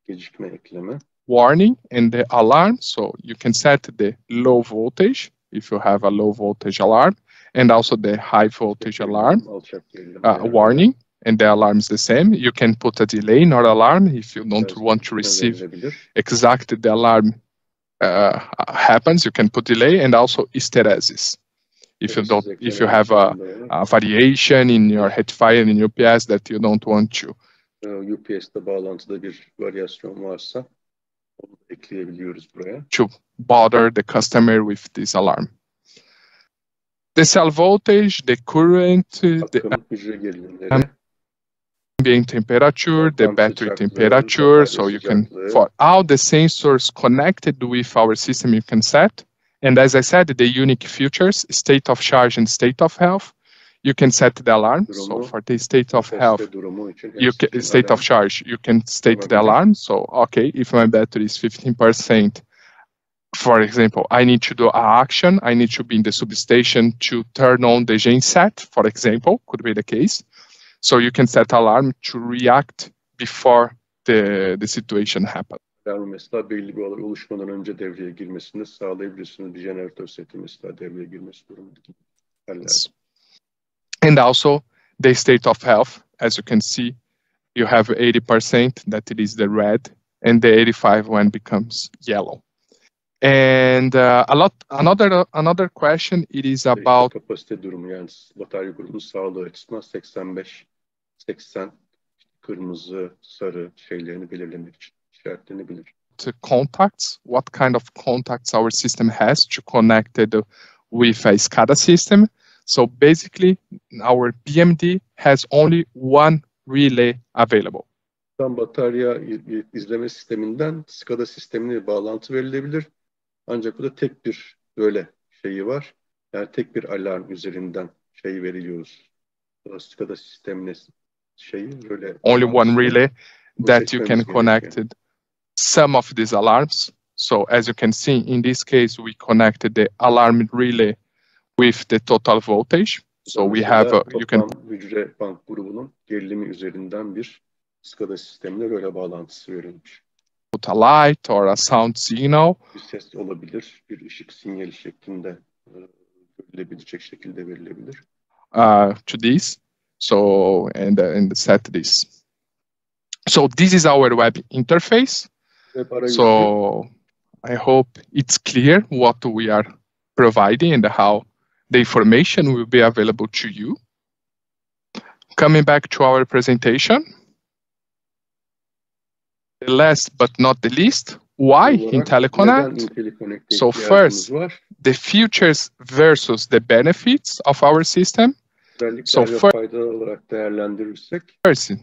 gecikme ekleme. Warning and the alarm. So you can set the low voltage if you have a low voltage alarm, and also the high voltage alarm warning. And the alarm is the same. You can put a delay, not alarm, if you don't want to receive exactly the alarm happens, you can put delay, and also hysteresis. If you have a variation in your rectifier and in UPS that you don't want to. UPS'te bağlantıda bir varyasyon varsa onu ekleyebiliyoruz buraya. To bother the customer with this alarm. The cell voltage, the current, the ambient temperature, the battery temperature. So you can, for all the sensors connected with our system, you can set. And as I said, the unique features, state of charge and state of health, you can set the alarm. So for the state of health, state of charge, you can state the alarm. So, okay, if my battery is 15%, for example, I need to do an action. I need to be in the substation to turn on the genset, for example, could be the case. So you can set alarm to react before the situation happens. Mesela belli bir olay oluşmadan önce devreye girmesini sağlayabilirsiniz. Bir jeneratör seti mesela devreye girmesi durumunda. And also the state of health, as you can see, you have 80% that it is the red, and the 85 when becomes yellow. And another question, it is about kapasite durumu, yani batarya grubunun sağlığı açısından 80 kırmızı, sarı şeylerini belirlemek için işaretlenebilir. To contacts, what kind of contacts our system has to connect it with a SCADA system. So basically, our BMD has only one relay available. Batarya izleme sisteminden SCADA sistemine bağlantı verilebilir. Ancak bu da tek bir böyle şeyi var. Yani tek bir alarm üzerinden şeyi veriliyoruz. SCADA sistemine şeyi böyle. Only one relay that you can connect some of these alarms. So as you can see, in this case, we connected the alarm relay with the total voltage. So we have, you can... Hücre bank grubunun gerilimi üzerinden bir SCADA sistemine böyle bağlantısı verilmiş. Put a light or a sound signal. Bir ses olabilir, bir ışık sinyali şeklinde verilebilecek şekilde verilebilir. To this, so and set this. So this is our web interface. So I hope it's clear what we are providing and how the information will be available to you. Coming back to our presentation. The last but not the least, why IntelliConnect? So first, the features versus the benefits of our system. So first,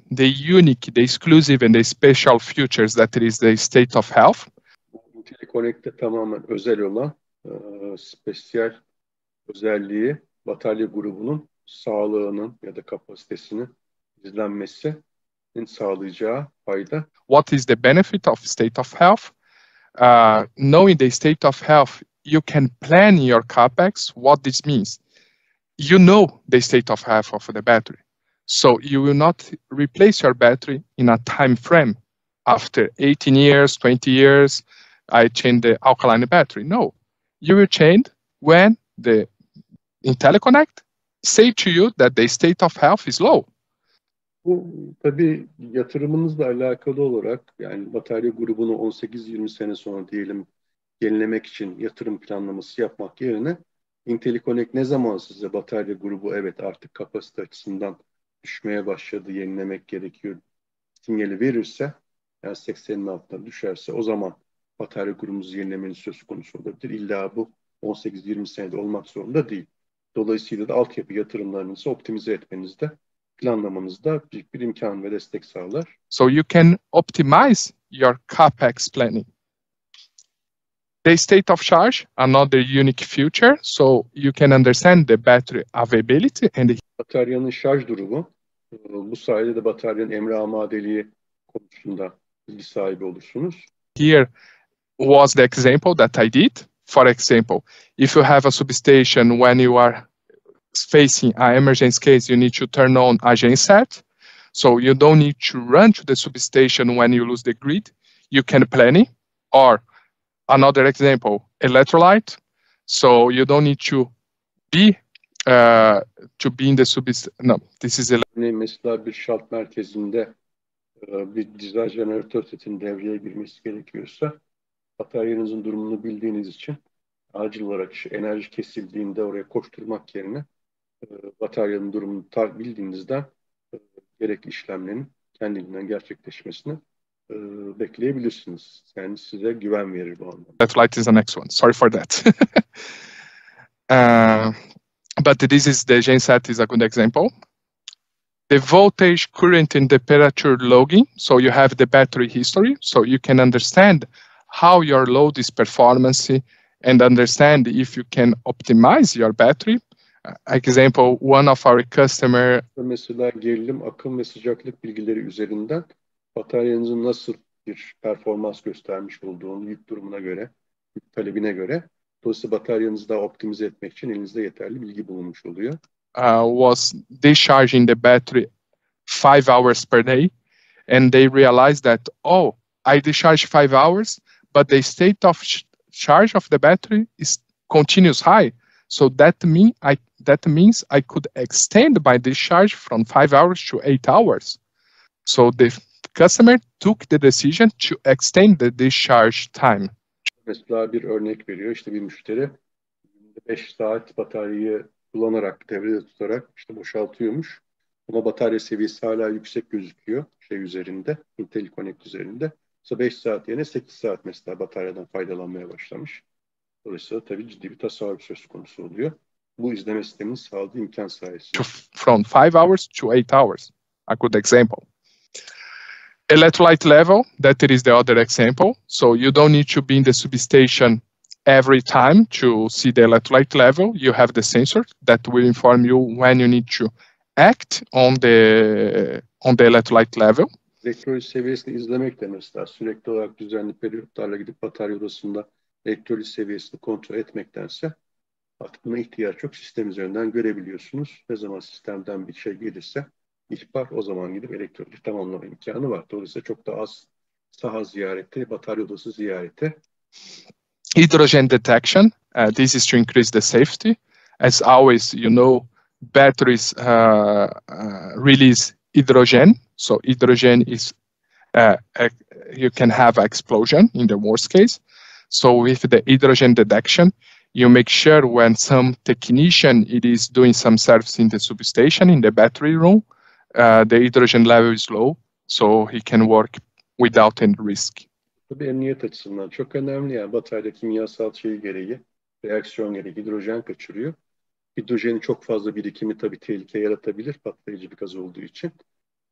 the unique, the exclusive, and the special features that it is the state of health. IntelliConnect'te tamamen özel olan spesiyel özelliği batarya grubunun sağlığının ya da kapasitesinin izlenmesinin sağlayacağı fayda. What is the benefit of state of health? Knowing the state of health, you can plan your CapEx. What this means? You know the state of health of the battery. So you will not replace your battery in a time frame. After 18 years, 20 years, I change the alkaline battery. No, you will change when the IntelliConnect say to you that the state of health is low. Bu tabii yatırımınızla alakalı olarak, yani batarya grubunu 18-20 sene sonra diyelim yenilemek için yatırım planlaması yapmak yerine IntelliConnect ne zaman size batarya grubu evet artık kapasite açısından düşmeye başladı, yenilemek gerekiyor sinyali verirse, yani 80'in altına düşerse o zaman batarya grubumuzu yenilemeniz söz konusu olabilir. İlla bu 18-20 senede olmak zorunda değil. Dolayısıyla da altyapı yatırımlarınızı optimize etmenizde, planlamanızda büyük bir imkan ve destek sağlar. So you can optimize your CapEx planning. The state of charge, another unique feature, so you can understand the battery availability and the... Bataryanın şarj durumu, bu sayede de bataryanın emre amadeliği konusunda bilgi sahibi olursunuz. Here was the example that I did. For example, if you have a substation when you are facing an emergency case, you need to turn on a genset. So you don't need to run to the substation when you lose the grid. You can plan it. Or another example, electrolyte. So you don't need to be in the substation. No, this is mesela bir şalt merkezinde bir dizel jeneratör setinin devreye girmesi gerekiyorsa bataryanızın durumunu bildiğiniz için acil olarak enerji kesildiğinde oraya koşturmak yerine bataryanın durumunu bildiğinizden gerekli işlemlerin kendiliğinden gerçekleşmesini bekleyebilirsiniz. Yani size güven verir bu anlamda. Electrolyte is the next one. Sorry for that. But this is the genset is a good example. The voltage, current, and temperature logging. So you have the battery history, so you can understand how your load is performance and understand if you can optimize your battery. Example, one of our customer. Mesela gerilim, akım ve sıcaklık bilgileri üzerinden bataryanızın nasıl bir performans göstermiş olduğunu yük durumuna göre, yük talebine göre, dolayısıyla bataryanızı daha optimize etmek için elinizde yeterli bilgi bulunmuş oluyor. Was discharging the battery 5 hours per day, and they realized that, oh, I discharge 5 hours, but the state of charge of the battery is continuous high. So that means I could extend my discharge from 5 hours to 8 hours. So the customer took the decision to extend the discharge time. Mesela bir örnek veriyor. İşte bir müşteri 5 saat bataryayı kullanarak, devrede tutarak işte boşaltıyormuş. Ama batarya seviyesi hala yüksek gözüküyor üzerinde, IntelliConnect üzerinde. Mesela 5 saat yerine 8 saat mesela bataryadan faydalanmaya başlamış. Dolayısıyla tabii ciddi bir tasarruf söz konusu oluyor. Bu izleme sisteminin sağladığı imkan sayesinde. From 5 hours to 8 hours. A good example. Electrolyte level, that is the other example. So you don't need to be in the substation every time to see the electrolyte level. You have the sensor that will inform you when you need to act on the electrolyte level. Elektrolit seviyesini izlemek de mesela sürekli olarak düzenli periyotlarla gidip batarya odasında elektrolit seviyesini kontrol etmektense artık buna ihtiyaç yok. Sistem üzerinden görebiliyorsunuz. Ne zaman sistemden bir şey gelirse ihbar, o zaman gidip elektroliti tamamlama imkanı var. Dolayısıyla çok daha az saha ziyareti, batarya odası ziyareti. Hydrogen detection. This is to increase the safety. As always, you know, batteries release hydrogen. So hydrogen is, you can have explosion in the worst case. So with the hydrogen detection, you make sure when some technician is doing some service in the substation, in the battery room, the hydrogen level is low, so he can work without any risk. Tabii emniyet açısından çok önemli. Yani batarya kimyasal gereği, reaksiyon gereği hidrojen kaçırıyor. Hidrojenin çok fazla birikimi tabii tehlike yaratabilir, patlayıcı bir gaz olduğu için.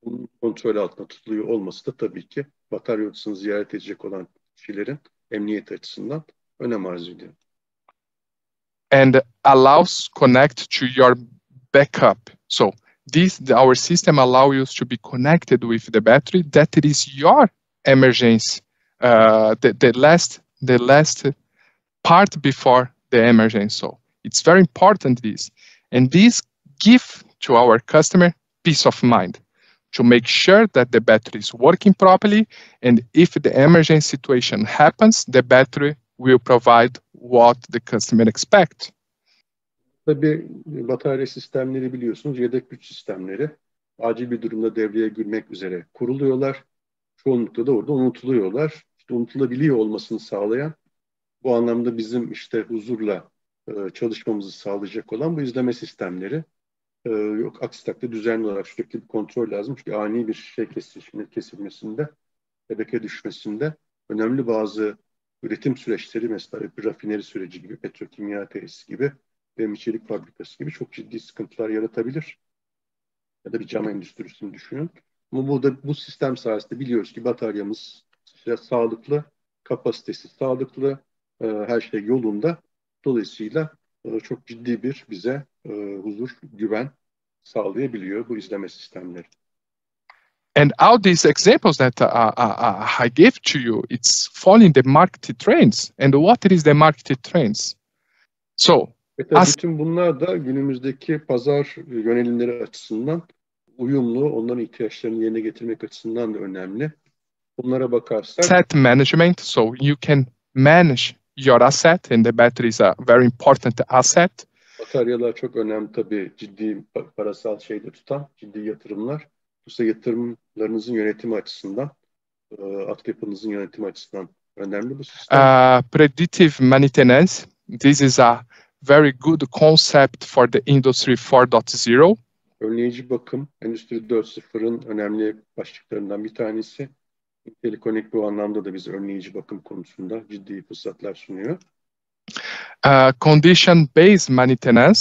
Bunun kontrol altında tutuluyor olması da tabii ki batarya odasını ziyaret edecek olan kişilerin emniyet açısından önem arz ediyor. And allows connect to your backup. So our system allows you to be connected with the battery. That it is your emergency, the last part before the emergency. So it's very important this, and this give to our customer peace of mind to make sure that the battery is working properly, and if the emergency situation happens, the battery will provide what the customer expects. Tabii batarya sistemleri biliyorsunuz, yedek güç sistemleri acil bir durumda devreye girmek üzere kuruluyorlar. Çoğunlukla da orada unutuluyorlar. İşte unutulabiliyor olmasını sağlayan, bu anlamda bizim işte huzurla çalışmamızı sağlayacak olan bu izleme sistemleri. Yok, aksi takdirde düzenli olarak sürekli bir kontrol lazım. Çünkü ani bir şey kesilmesinde, şebeke düşmesinde önemli bazı üretim süreçleri, mesela bir rafineri süreci gibi, petrokimya tesisi gibi, demir çelik fabrikası gibi çok ciddi sıkıntılar yaratabilir. Ya da bir cam endüstrisini düşünün. Ama bu sistem sayesinde biliyoruz ki bataryamız sağlıklı, kapasitesi sağlıklı, her şey yolunda. Dolayısıyla çok ciddi bir bize huzur, güven sağlayabiliyor bu izleme sistemleri. And all these examples that I gave to you, it's following the market trends. And what is the market trends? So, bütün bunlar da günümüzdeki pazar yönelimleri açısından uyumlu, onların ihtiyaçlarını yerine getirmek açısından da önemli. Bunlara bakarsak... Asset management, so you can manage your asset, and the battery is a very important asset. Bataryalar çok önemli tabii, ciddi parasal şeyde tutan, ciddi yatırımlar. Bu yatırımlarınızın yönetimi açısından, altyapınızın yönetimi açısından Önemli bu sistem. Predictive Maintenance. This is a very good concept for the Industry 4.0. Önleyici bakım, Endüstri 4.0'ın önemli başlıklarından bir tanesi. IntelliConnect bu anlamda da bize önleyici bakım konusunda ciddi fırsatlar sunuyor. Condition-based maintenance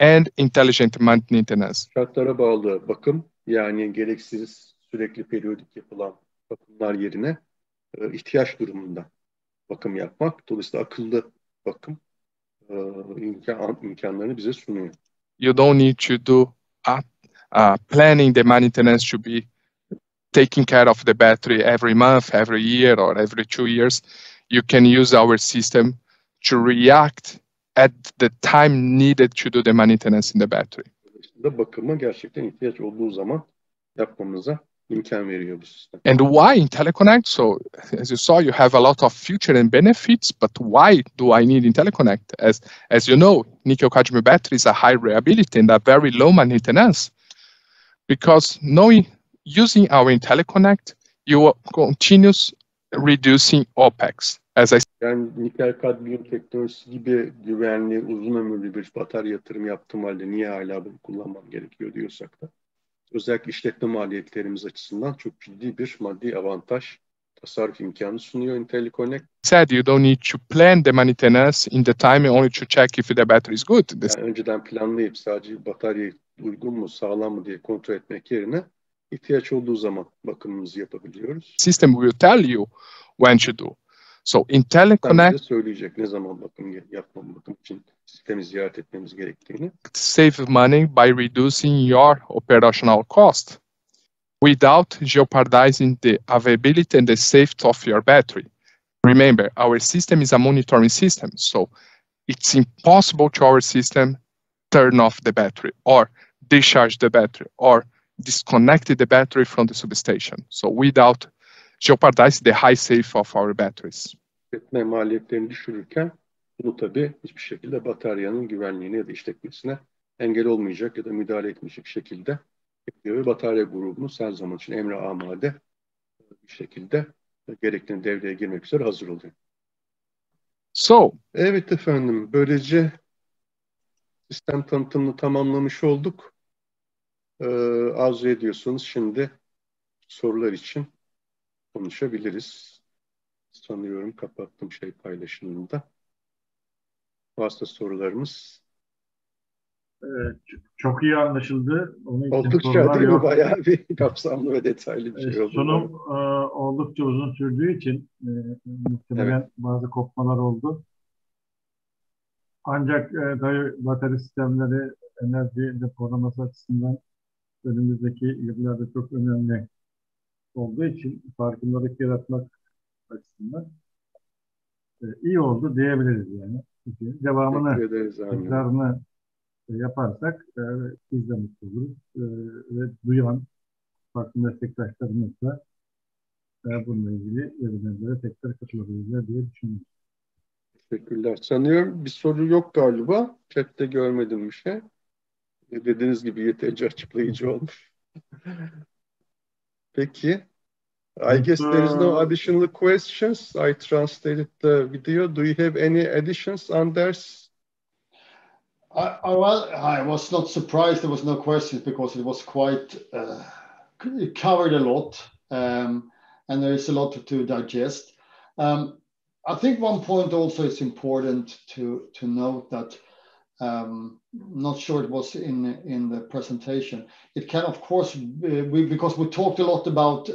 and intelligent maintenance. Şartlara bağlı bakım, yani gereksiz sürekli periyodik yapılan bakımlar yerine ihtiyaç durumunda bakım yapmak. Dolayısıyla akıllı bakım imkanlarını bize sunuyor. You don't need to do planning the maintenance to be taking care of the battery every month, every year, or every 2 years. You can use our system to react at the time needed to do the maintenance in the battery. Dolayısıyla bakıma gerçekten ihtiyaç olduğu zaman yapmamıza imkan veriyor bu sistem. And why IntelliConnect? So, as you saw, you have a lot of future and benefits, but why do I need IntelliConnect? As you know, nickel-cadmium batteries are high reliability and are very low maintenance. Because using our IntelliConnect, you will continue reducing OPEX. Yani nikel-kadmiyum teknolojisi gibi güvenli, uzun ömürlü bir batarya yatırım yaptığım halde niye hala bunu kullanmam gerekiyor diyorsak da özellikle işletme maliyetlerimiz açısından çok ciddi bir maddi avantaj, tasarruf imkanı sunuyor IntelliConnect. Said you don't need to plan the maintenance in the time only to check if the battery is good. Yani önceden planlayıp sadece batarya uygun mu, sağlam mı diye kontrol etmek yerine ihtiyaç olduğu zaman bakımımızı yapabiliyoruz. System will tell you when to do. So IntelliConnect bize söyleyecek ne zaman bakım için sistemi ziyaret etmemiz gerektiğini. Save money by reducing your operational cost without jeopardizing the availability and the safety of your battery. Remember, our system is a monitoring system, so it's impossible to our system turn off the battery or discharge the battery or disconnect the battery from the substation. So without jeopardize the high safety of our batteries. İşletme maliyetlerini düşürürken bunu tabii hiçbir şekilde bataryanın güvenliğine ya da işletmesine engel olmayacak ya da müdahale etmeyecek şekilde yapıyor ve batarya grubumuz her zaman için emre amade bir şekilde gerekli devreye girmek üzere hazır oluyor. Evet efendim, böylece sistem tanıtımını tamamlamış olduk. Arzu ediyorsanız şimdi sorular için konuşabiliriz. Sanıyorum kapattım paylaşımında. Varsa sorularımız. Çok iyi anlaşıldı. Onun oldukça değil mi? Bayağı bir kapsamlı ve detaylı bir şey oldu. Sunum oldukça uzun sürdüğü için muhtemelen bazı kopmalar oldu. Ancak batarya sistemleri enerji depolaması açısından önümüzdeki yıllarda çok önemli olduğu için farkındalık yaratmak açısından iyi oldu diyebiliriz yani. Devamını, tekrarını yaparsak biz de mutlu oluruz ve duyan farklı meslektaşlarımızla bununla ilgili webinarlara tekrar katılabilirler diye düşünüyorum. Teşekkürler. Sanıyorum bir soru yok galiba. Chat'te görmedim bir şey. Dediğiniz gibi yeterince açıklayıcı olmuş. Peki. I guess there is no additional questions. I translated the video. Do you have any additions, Anders? I was not surprised there was no questions because it was quite, it covered a lot and there is a lot to digest. I think one point also is important to note that not sure it was in the presentation. It can of course because we talked a lot about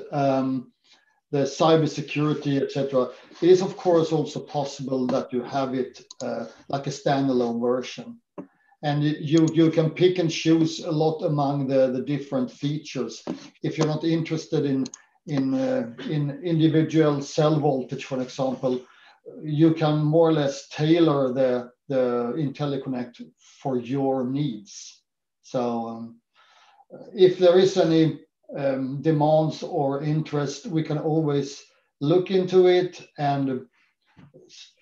the cybersecurity, etc. It is of course also possible that you have it like a standalone version, and you can pick and choose a lot among the different features. If you're not interested in individual cell voltage, for example, you can more or less tailor the IntelliConnect for your needs. So if there is any demands or interest, we can always look into it and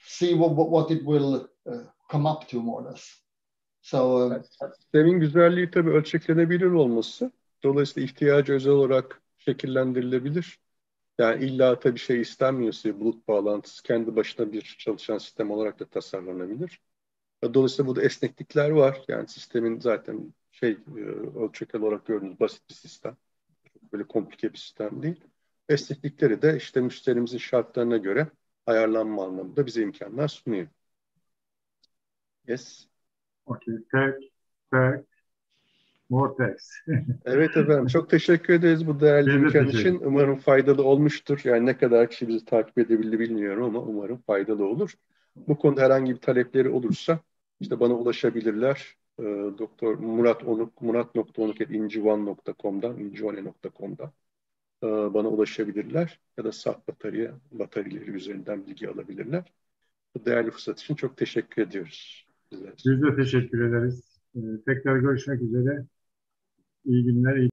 see what it will come up to more or less. So sistemin güzelliği tabii ölçeklenebilir olması. Dolayısıyla ihtiyacı özel olarak şekillendirilebilir. Yani illa tabii şey istenmiyorsa bulut bağlantısı kendi başına bir çalışan sistem olarak da tasarlanabilir. Dolayısıyla burada esneklikler var. Yani sistemin zaten ölçekli olarak gördüğünüz basit bir sistem. Böyle komplike bir sistem değil. Esneklikleri de işte müşterimizin şartlarına göre ayarlanma anlamında bize imkanlar sunuyor. Yes. Okay, tag, more tags. Evet efendim, çok teşekkür ederiz bu değerli imkan için. Umarım faydalı olmuştur. Yani ne kadar kişi bizi takip edebildi bilmiyorum ama umarım faydalı olur. Bu konuda herhangi bir talepleri olursa işte bana ulaşabilirler. Doktor Murat Onuk, murat.onuk@incivan.com'dan, incivane.com'dan bana ulaşabilirler. Ya da saf bataryaları üzerinden bilgi alabilirler. Bu değerli fırsat için çok teşekkür ediyoruz. Biz de teşekkür ederiz. Tekrar görüşmek üzere. İyi günler, iyi